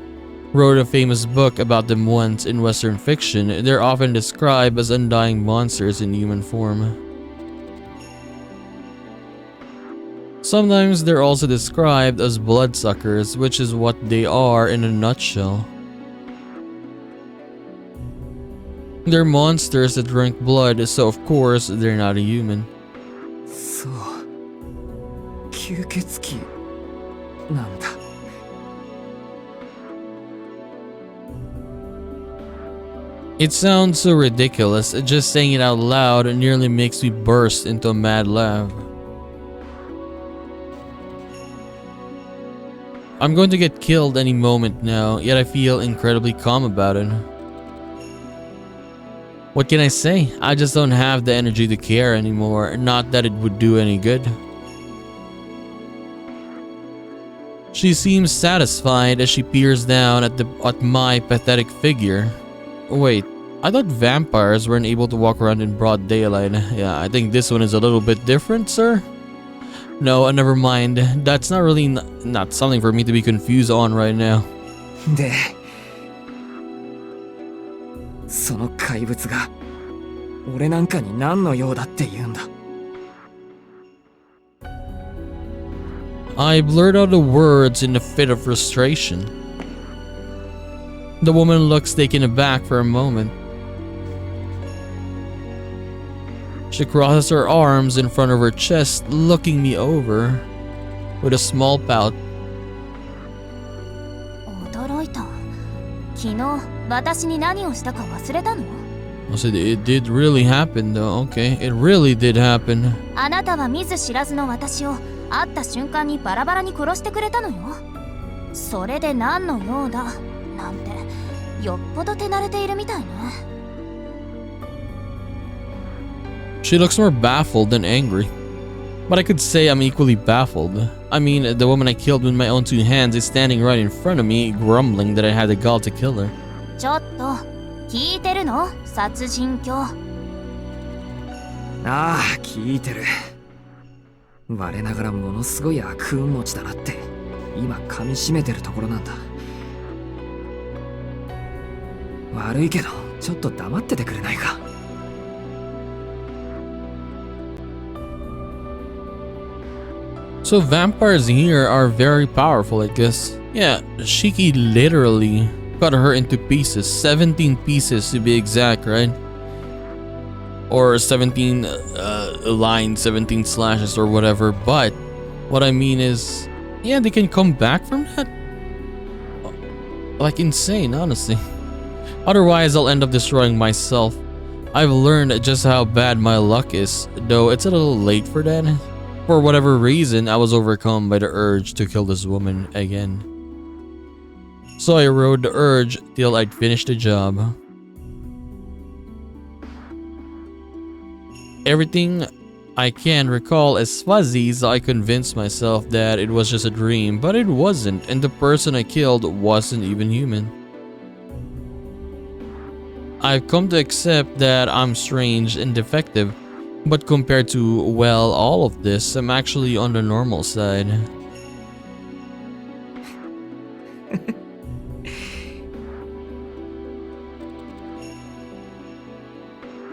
wrote a famous book about them once. In Western fiction, they're often described as undying monsters in human form. Sometimes they're also described as bloodsuckers, which is what they are in a nutshell. They're monsters that drink blood, so of course they're not a human. そう、吸血鬼なんだ。It sounds so ridiculous, just saying it out loud nearly makes me burst into a mad laugh. I'm going to get killed any moment now, yet I feel incredibly calm about it. What can I say? I just don't have the energy to care anymore, not that it would do any good. She seems satisfied as she peers down at my pathetic figure. Wait, I thought vampires weren't able to walk around in broad daylight. Yeah, I think this one is a little bit different, sir. No, never mind. That's not really not something for me to be confused on right now. で、その怪物が俺なんかに何の用だって言うんだ。I blurt out the words in a fit of frustration. The woman looks taken aback for a moment. She crosses her arms in front of her chest, looking me over with a small pout. 驚いた。昨日私に何をしたか忘れたの？ I said it did really happen though. Okay, it really did happen. あなたは見ず知らずの私を会った瞬間にバラバラに殺してくれたのよ。それで何の用だなんてよっぽど手慣れているみたいね。She looks more baffled than angry. But I could say I'm equally baffled. I mean, the woman I killed with my own two hands is standing right in front of me, grumbling that I had the gall to kill her. ちょっと聞いてるの？殺人狂。ああ、聞いてる。我ながらものすごい悪運持ちだなって今噛み締めてるところなんだ。悪いけどちょっと黙っててくれないか。So vampires here are very powerful, I guess. Yeah, Shiki literally cut her into pieces, 17 pieces to be exact, right? Or 17 lines, 17 slashes or whatever. But what I mean is, yeah, they can come back from that? Like insane, honestly. Otherwise, I'll end up destroying myself. I've learned just how bad my luck is, though it's a little late for that. For whatever reason, I was overcome by the urge to kill this woman again. So I rode the urge till I'd finished the job. Everything I can recall is fuzzy, so I convinced myself that it was just a dream, but it wasn't, and the person I killed wasn't even human. I've come to accept that I'm strange and defective, but compared to, well, all of this, I'm actually on the normal side.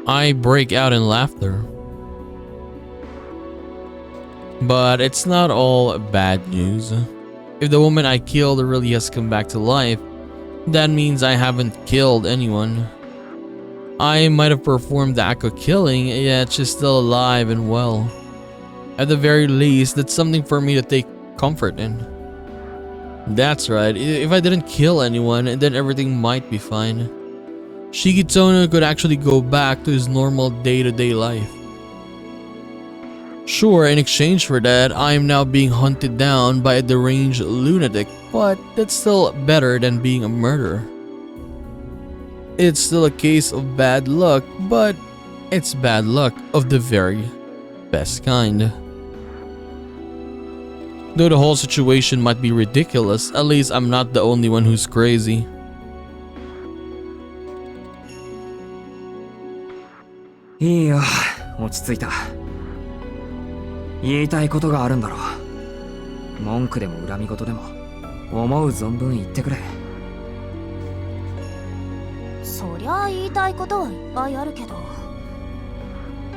I break out in laughter. But it's not all bad news. If the woman I killed really has come back to life, that means I haven't killed anyone. I might have performed the act of killing, yet she's still alive and well. At the very least, that's something for me to take comfort in. That's right, if I didn't kill anyone, then everything might be fine. Shigitono could actually go back to his normal day-to-day life. Sure, in exchange for that, I am now being hunted down by a deranged lunatic, but that's still better than being a murderer. It's still a case of bad luck, but it's bad luck of the very best kind. Though the whole situation might be ridiculous, at least I'm not the only one who's crazy. Yeah, 落ち着いた。言いたいことがあるんだろう。文句でも恨み事でも思う存分言ってくれ。そりゃ言いたいことはいっぱいあるけど、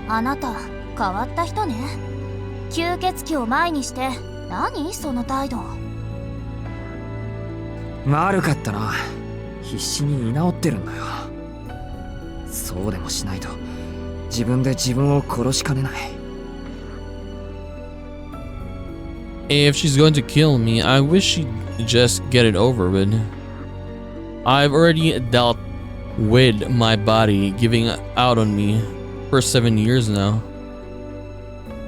あなた変わった人ね。吸血鬼を前にして何その態度。悪かったな。必死に居直ってるんだよ。そうでもしないと自分で自分を殺しかねない。If she's going to kill me, I wish she'd just get it over with. I've already dealt with my body giving out on me for 7 years now.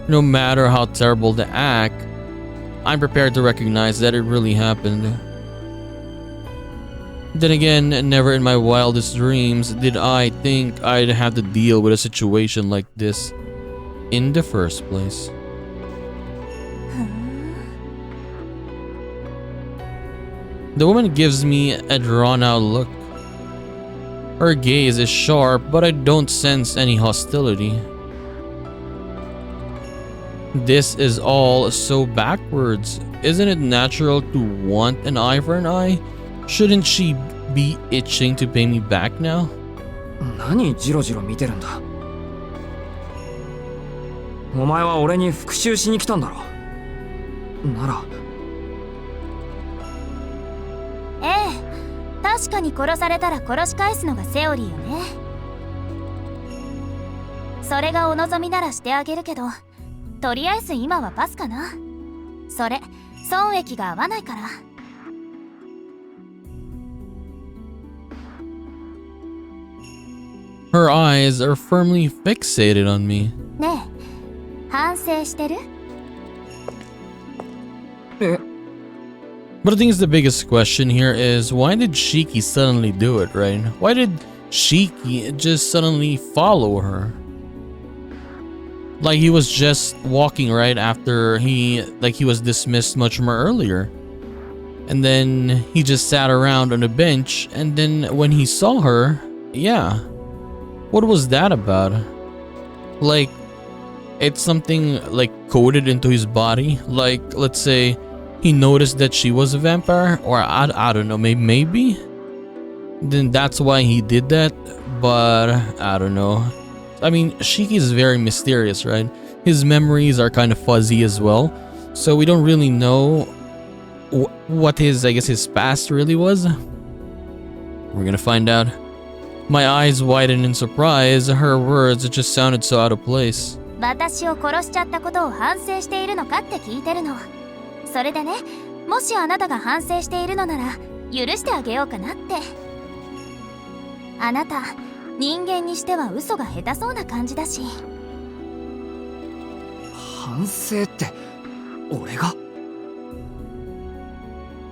No matter how terrible the act, I'm prepared to recognize that it really happened. Then again, never in my wildest dreams did I think I'd have to deal with a situation like this in the first place. The woman gives me a drawn-out look. Her gaze is sharp, but I don't sense any hostility. This is all so backwards. Isn't it natural to want an eye for an eye? Shouldn't she be itching to pay me back now? 何ジロジロ見てるんだ。お前は俺に復讐しに来たんだろ。なら。ええ、確かに殺されたら殺し返すのがセオリーよね。それがお望みならしてあげるけど、とりあえず今はパスかな。それ損益が合わないから。Her eyes are firmly fixated on me. ねえ、反省してる？But I think the biggest question here is, why did Shiki suddenly do it, right? Why did Shiki just suddenly follow her? Like he was just walking right after he was dismissed much more earlier. And then he just sat around on a bench, and then when he saw her, yeah. What was that about? Like, it's something like coded into his body. Like, let's say he noticed that she was a vampire, or I don't know, maybe? Then that's why he did that, but I don't know. I mean, Shiki is very mysterious, right? His memories are kind of fuzzy as well. So we don't really know what his, I guess, his past really was. We're gonna find out. My eyes widened in surprise. Her words just sounded so out of place. 私を殺しちゃったことを反省しているのかって聞いてるの。それでね、もしあなたが反省しているのなら許してあげようかなって。あなた、人間にしては嘘が下手そうな感じだし。反省って俺が？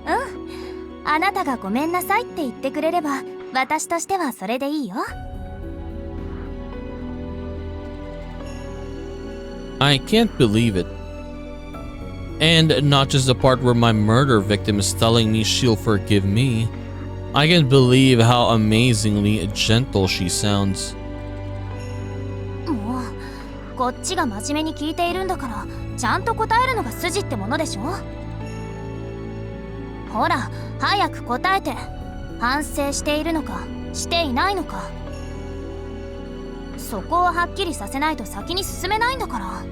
うん。あなたがごめんなさいって言ってくれれば、私としてはそれでいいよ。I can't believe it. And not just the part where my murder victim is telling me she'll forgive me. I can't believe how amazingly gentle she sounds. もう、こっちが真面目に聞いているんだから、ちゃんと答えるのが筋ってものでしょ。ほら、早く答えて。反省しているのか、していないのか。そこをはっきりさせないと先に進めないんだから。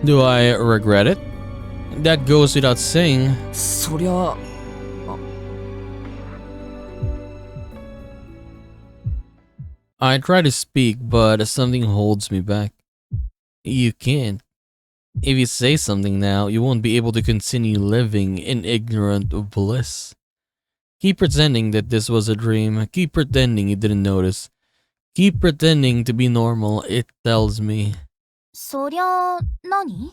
Do I regret it? That goes without saying. そりゃ、I try to speak, but something holds me back. You can't. If you say something now, you won't be able to continue living in ignorant bliss. Keep pretending that this was a dream. Keep pretending you didn't notice. Keep pretending to be normal, it tells me. そりゃ、何？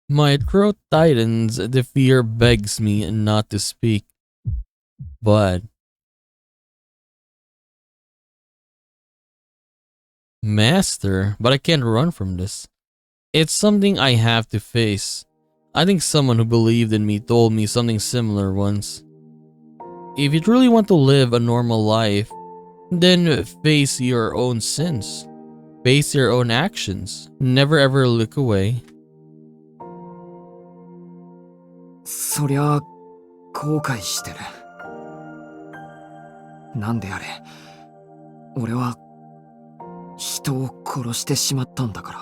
My throat tightens, the fear begs me not to speak. But... Master, but I can't run from this. It's something I have to face. I think someone who believed in me told me something similar once. If you truly want to live a normal life, then face your own sins. Face your own actions. Never ever look away. そりゃ後悔してる。なんであれ、俺は人を殺してしまったんだから。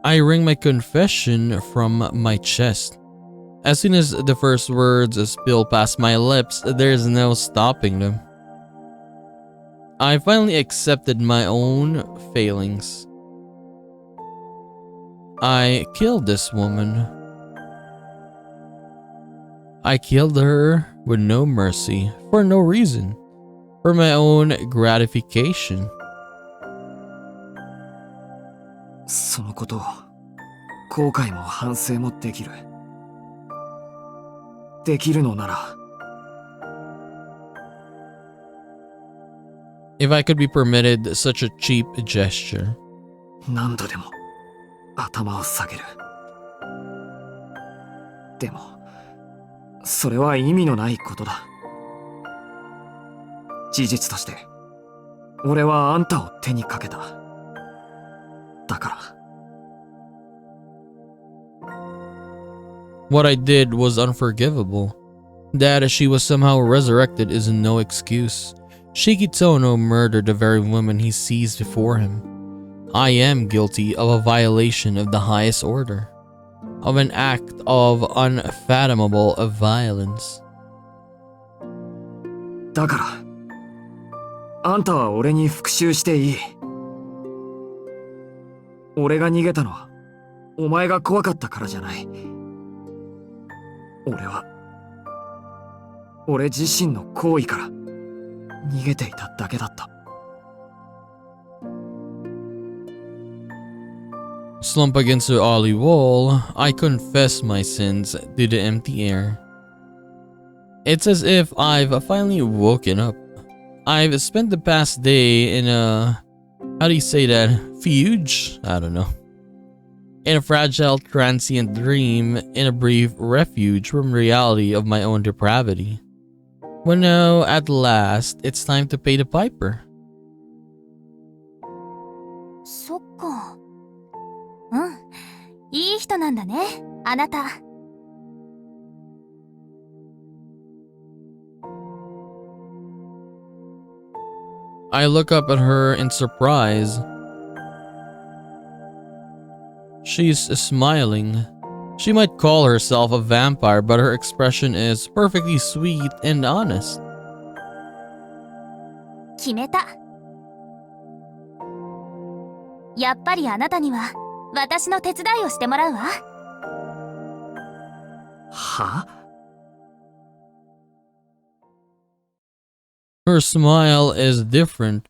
I wring my confession from my chest. As soon as the first words spill past my lips, there's no stopping them. I finally accepted my own failings. I killed this woman. I killed her with no mercy, for no reason, for my own gratification. そのことを後悔も反省もできる。できるのなら。If I could be permitted such a cheap gesture. 何度でも頭を下げる。でもそれは意味のないことだ。事実として俺はあんたを手にかけた。だから。What I did was unforgivable. That she was somehow resurrected is no excuse. Shikitono murdered the very woman he sees before him. I am guilty of a violation of the highest order. Of an act of unfathomable violence. だからあんたは俺に復讐していい。俺が逃げたのはお前が怖かったからじゃない。俺は俺自身の行為から逃げていただけだった。Slump against the alley wall, I confess my sins to the empty air. It's as if I've finally woken up. I've spent the past day in a... how do you say that? Fuge? I don't know. In a fragile, transient dream, in a brief refuge from reality of my own depravity. When now, at last, it's time to pay the piper. そっか。うん。いい人なんだね、あなた。I look up at her in surprise. She's smiling. She might call herself a vampire, but her expression is perfectly sweet and honest. 決めた。やっぱりあなたには私の手伝いをしてもらうわ。は？ Her smile is different.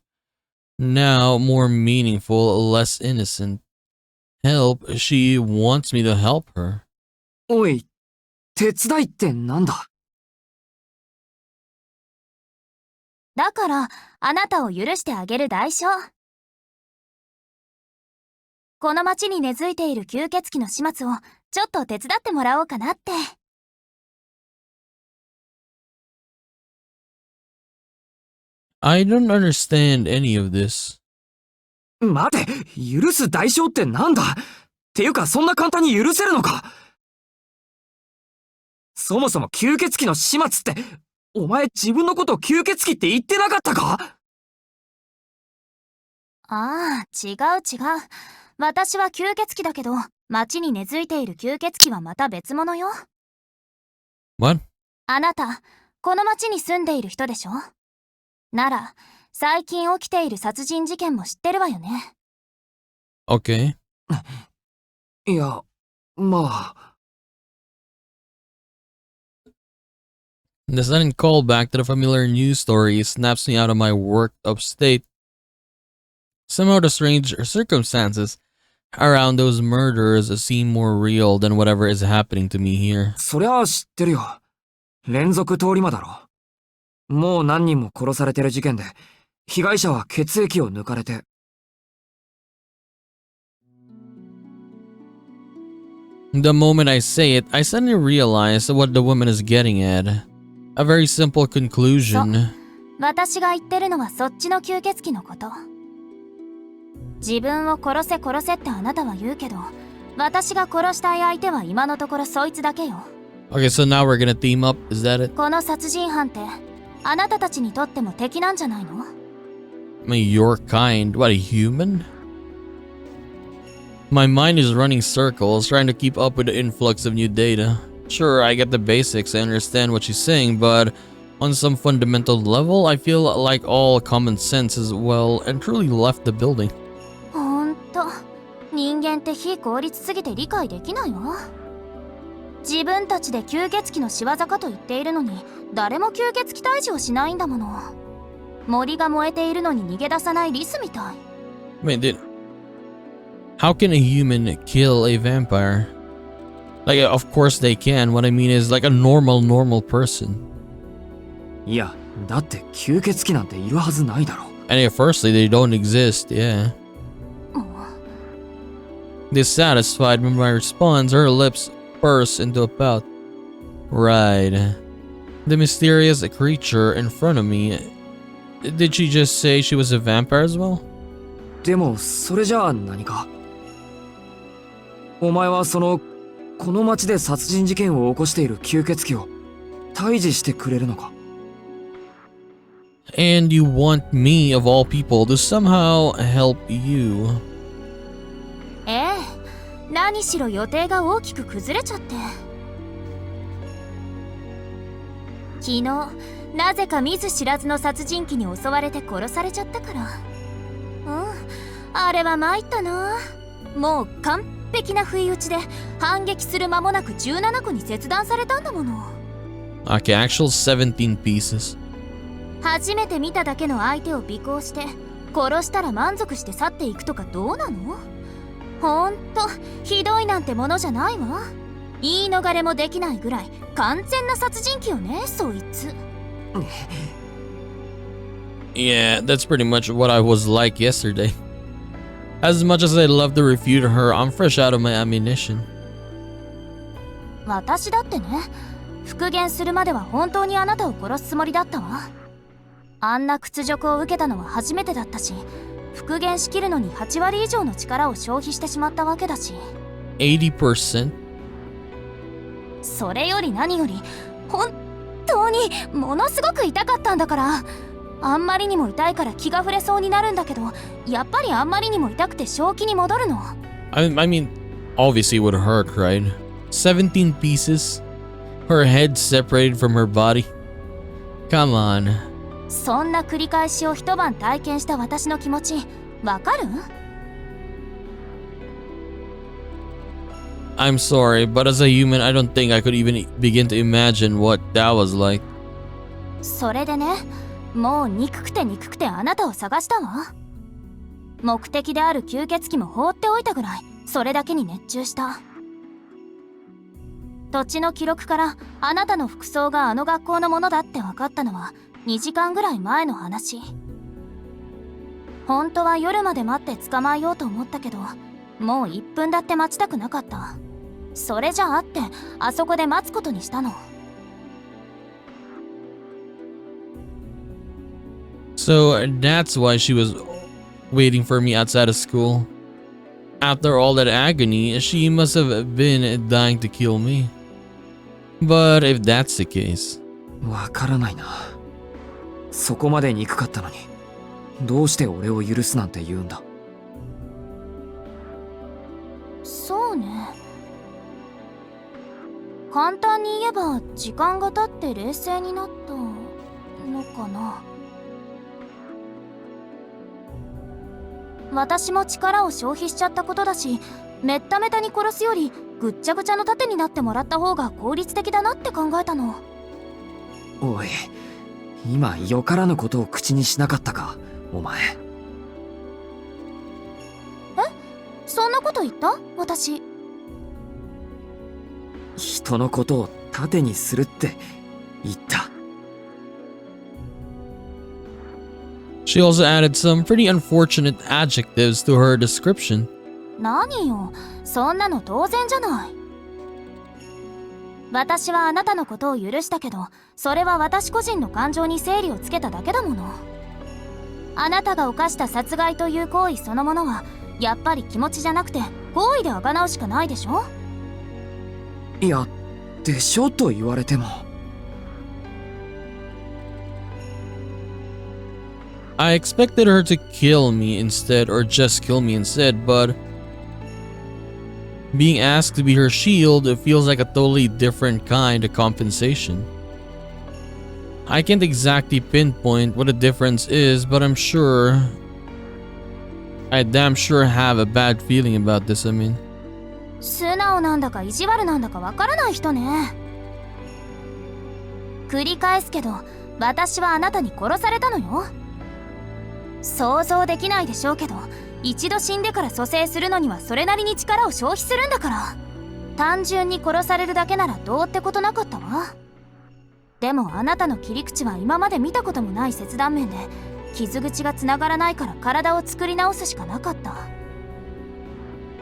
Now more meaningful, less innocent. Help, she wants me to help her. おい、手伝いってなんだ？だからあなたを許してあげる代償。この町に根付いている吸血鬼の始末をちょっと手伝ってもらおうかなって。I don't understand any of this. 待て、許す代償ってなんだ？っていうかそんな簡単に許せるのか？そもそも吸血鬼の始末って、お前自分のこと吸血鬼って言ってなかったか？ああ、違う違う。私は吸血鬼だけど、町に根付いている吸血鬼はまた別物よ。What? あなた、この町に住んでいる人でしょ？なら、最近起きている殺人事件も知ってるわよね。Okay. いや、まあ。The sudden callback to the familiar news story snaps me out of my worked up state. Somehow the strange circumstances around those murders seem more real than whatever is happening to me here. そりゃあ知ってるよ。連続通り魔だろ。もう何人も殺されてる事件で、被害者は血液を抜かれて。The moment I say it, I suddenly realize what the woman is getting at. A very simple conclusion. 私が言ってるのはそっちの吸血鬼のこと。自分を殺せ殺せってあなたは言うけど、私が殺したい相手は今のところそいつだけよ。Okay, so now we're gonna team up, is that it? この殺人犯ってあなたたちにとっても敵なんじゃないの？ I mean, your kind. What, a human? My mind is running circles, trying to keep up with the influx of new data. Sure, I get the basics, I understand what she's saying, but on some fundamental level, I feel like all common sense has well and truly left the building. ほんと、人間って非効率すぎて理解できないわ。自分たちで吸血鬼の仕業かと言っているのに、誰も吸血鬼退治をしないんだもの。森が燃えているのに逃げ出さないリスみたい。Wait, how can a human kill a vampire? Like, of course they can. What I mean is like a normal person. いや、だって吸血鬼なんているはずないだろ。And yeah, firstly, they don't exist, yeah. Dissatisfied with my response, her lips burst into a pout. Right. The mysterious creature in front of me. Did she just say she was a vampire as well? でも、それじゃあ何か。お前はこの町で殺人事件を起こしている吸血鬼を退治してくれるのか？ And you want me, of all people, to somehow help you. ええ、何しろ予定が大きく崩れちゃって。昨日、なぜか見ず知らずの殺人鬼に襲われて殺されちゃったから。あれは参ったな。もう完璧な不意打ちで反撃する間もなく17個に切断されたんだもの。Okay, actual 17 pieces. 初めて見ただけの相手を尾行して殺したら満足して去っていくとかどうなの？ほんとひどいなんてものじゃないわ。言い逃れもできないぐらい完全な殺人鬼よね、そいつ。Yeah, that's pretty much what I was like yesterday. As much as I'd love to refute her, I'm fresh out of my ammunition. 私だってね、復元するまでは本当にあなたを殺すつもりだったわ。あんな屈辱を受けたのは初めてだったし、復元しきるのに8割以上の力を消費してしまったわけだし。80%? それより何より、本当にものすごく痛かったんだから。あんまりにも痛いから気が触れそうになるんだけど、やっぱりあんまりにも痛くて正気に戻るの。I mean, obviously it would hurt, right? 17 pieces? Her head separated from her body? Come on. そんな繰り返しを一晩体験した私の気持ち、わかる？ I'm sorry, but as a human, I don't think I could even begin to imagine what that was like. それでね、もう憎くて憎くてあなたを探したわ。目的である吸血鬼も放っておいたぐらい、それだけに熱中した。土地の記録からあなたの服装があの学校のものだって分かったのは2時間ぐらい前の話。本当は夜まで待って捕まえようと思ったけど、もう1分だって待ちたくなかった。それじゃあってあそこで待つことにしたの。So that's why she was waiting for me outside of school. After all that agony, she must have been dying to kill me. But if that's the case... わからないな。そこまで憎かったのに、どうして俺を許すなんて言うんだ。そうね。簡単に言えば時間が経って冷静になったのかな。私も力を消費しちゃったことだし、めっためたに殺すよりぐっちゃぐちゃの盾になってもらった方が効率的だなって考えたの。おい、今よからぬことを口にしなかったか、お前。え？そんなこと言った？私。人のことを盾にするって言った。She also added some pretty unfortunate adjectives to her description. 何よ、そんなの当然じゃない。私はあなたのことを許したけど、それは私個人の感情に整理をつけただけだもの。あなたが犯した殺害という行為そのものはやっぱり気持ちじゃなくて行為で贖うしかないでしょ。いや、でしょと言われても。I expected her to kill me instead, or just kill me instead, but being asked to be her shield feels like a totally different kind of compensation. I can't exactly pinpoint what the difference is, but I damn sure have a bad feeling about this. I mean, 素直なんだか意地悪なんだかわからない人ね。繰り返すけど、私はあなたに殺されたのよ。想像できないでしょうけど、一度死んでから蘇生するのにはそれなりに力を消費するんだから。単純に殺されるだけならどうってことなかったわ。でもあなたの切り口は今まで見たこともない切断面で、傷口がつながらないから体を作り直すしかなかった。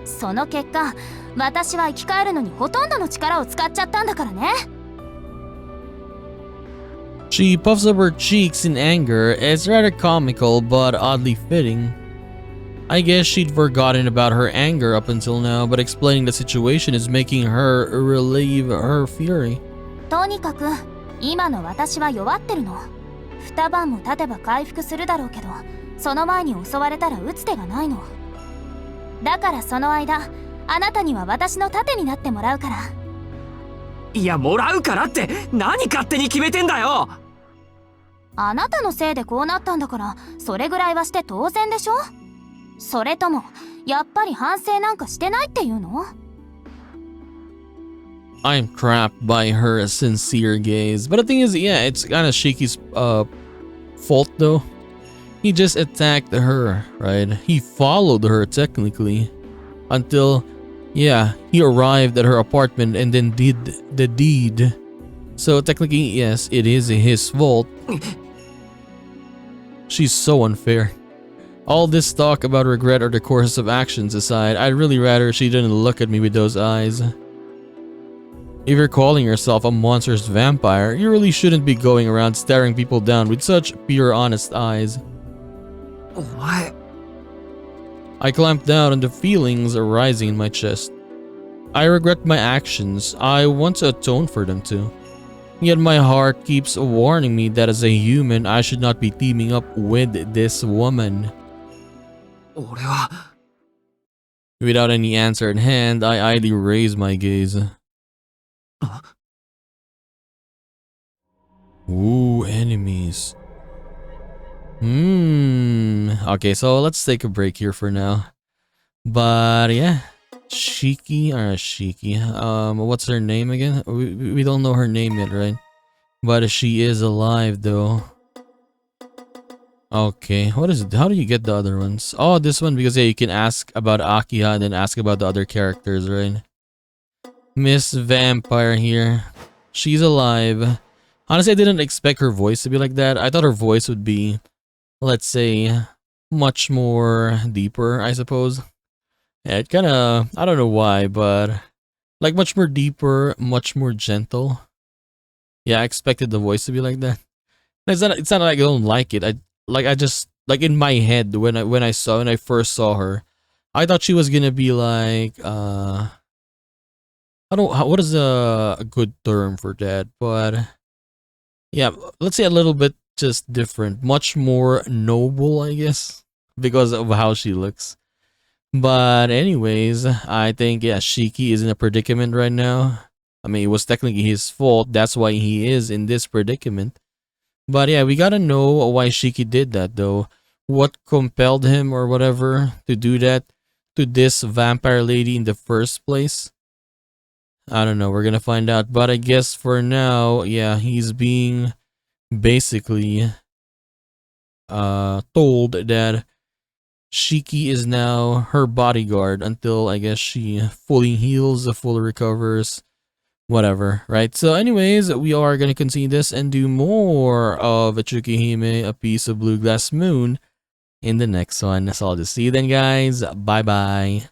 その結果、私は生き返るのにほとんどの力を使っちゃったんだからね。she puffs up her cheeks in anger. It's rather comical, but oddly fitting. I guess she'd forgotten about her anger up until now, but explaining the situation is making her relieve her fury. とにかく今の私は弱ってるの。二晩も経てば回復するだろうけど、その前に襲われたら打つ手がないの。だからその間、あなたには私の盾になってもらうから。いや、もらうからって何勝手に決めてんだよ。あなたのせいでこうなったんだから、それぐらいはして当然でしょ。それともやっぱり反省なんかしてないっていうの？ I'm trapped by her sincere gaze. But the thing is, yeah, it's kind of Shiki's fault though. He just attacked her, right? He followed her technically until, yeah, he arrived at her apartment and then did the deed. So technically, yes, it is his fault. She's so unfair. All this talk about regret or the course of actions aside, I'd really rather she didn't look at me with those eyes. If you're calling yourself a monstrous vampire, you really shouldn't be going around staring people down with such pure honest eyes. お前。 I clamped down on the feelings arising in my chest. I regret my actions. I want to atone for them too. Yet my heart keeps warning me that as a human, I should not be teaming up with this woman. 俺は Without any answer in hand, I idly raise my gaze. Ooh, enemies. Okay, so let's take a break here for now. But yeah, Shiki. What's her name again? We don't know her name yet, right? But she is alive though. Okay, what is it? How do you get the other ones? Oh, this one, because yeah, you can ask about Akiha and then ask about the other characters, right? Miss Vampire here. She's alive. Honestly, I didn't expect her voice to be like that. I thought her voice would be, let's say, much more deeper, I suppose. Yeah, it kind of, I don't know why, but like much more deeper, much more gentle. Yeah, I expected the voice to be like that. It's not like I don't like it. I just like in my head when I first saw her, I thought she was gonna be like I don't what is a good term for that, but yeah, let's say a little bit just different, much more noble, I guess, because of how she looks. But anyways, I think yeah, Shiki is in a predicament right now. I mean, it was technically his fault. That's why he is in this predicament. But yeah, we gotta know why Shiki did that though. What compelled him or whatever to do that to this vampire lady in the first place? I don't know, we're gonna find out. But I guess for now, yeah, he's being basically told that Shiki is now her bodyguard until I guess she fully heals, fully recovers. Whatever, right? So anyways, we are going to continue this and do more of Tsukihime, A Piece of Blue Glass Moon in the next one. So I'll just see you then, guys. Bye-bye.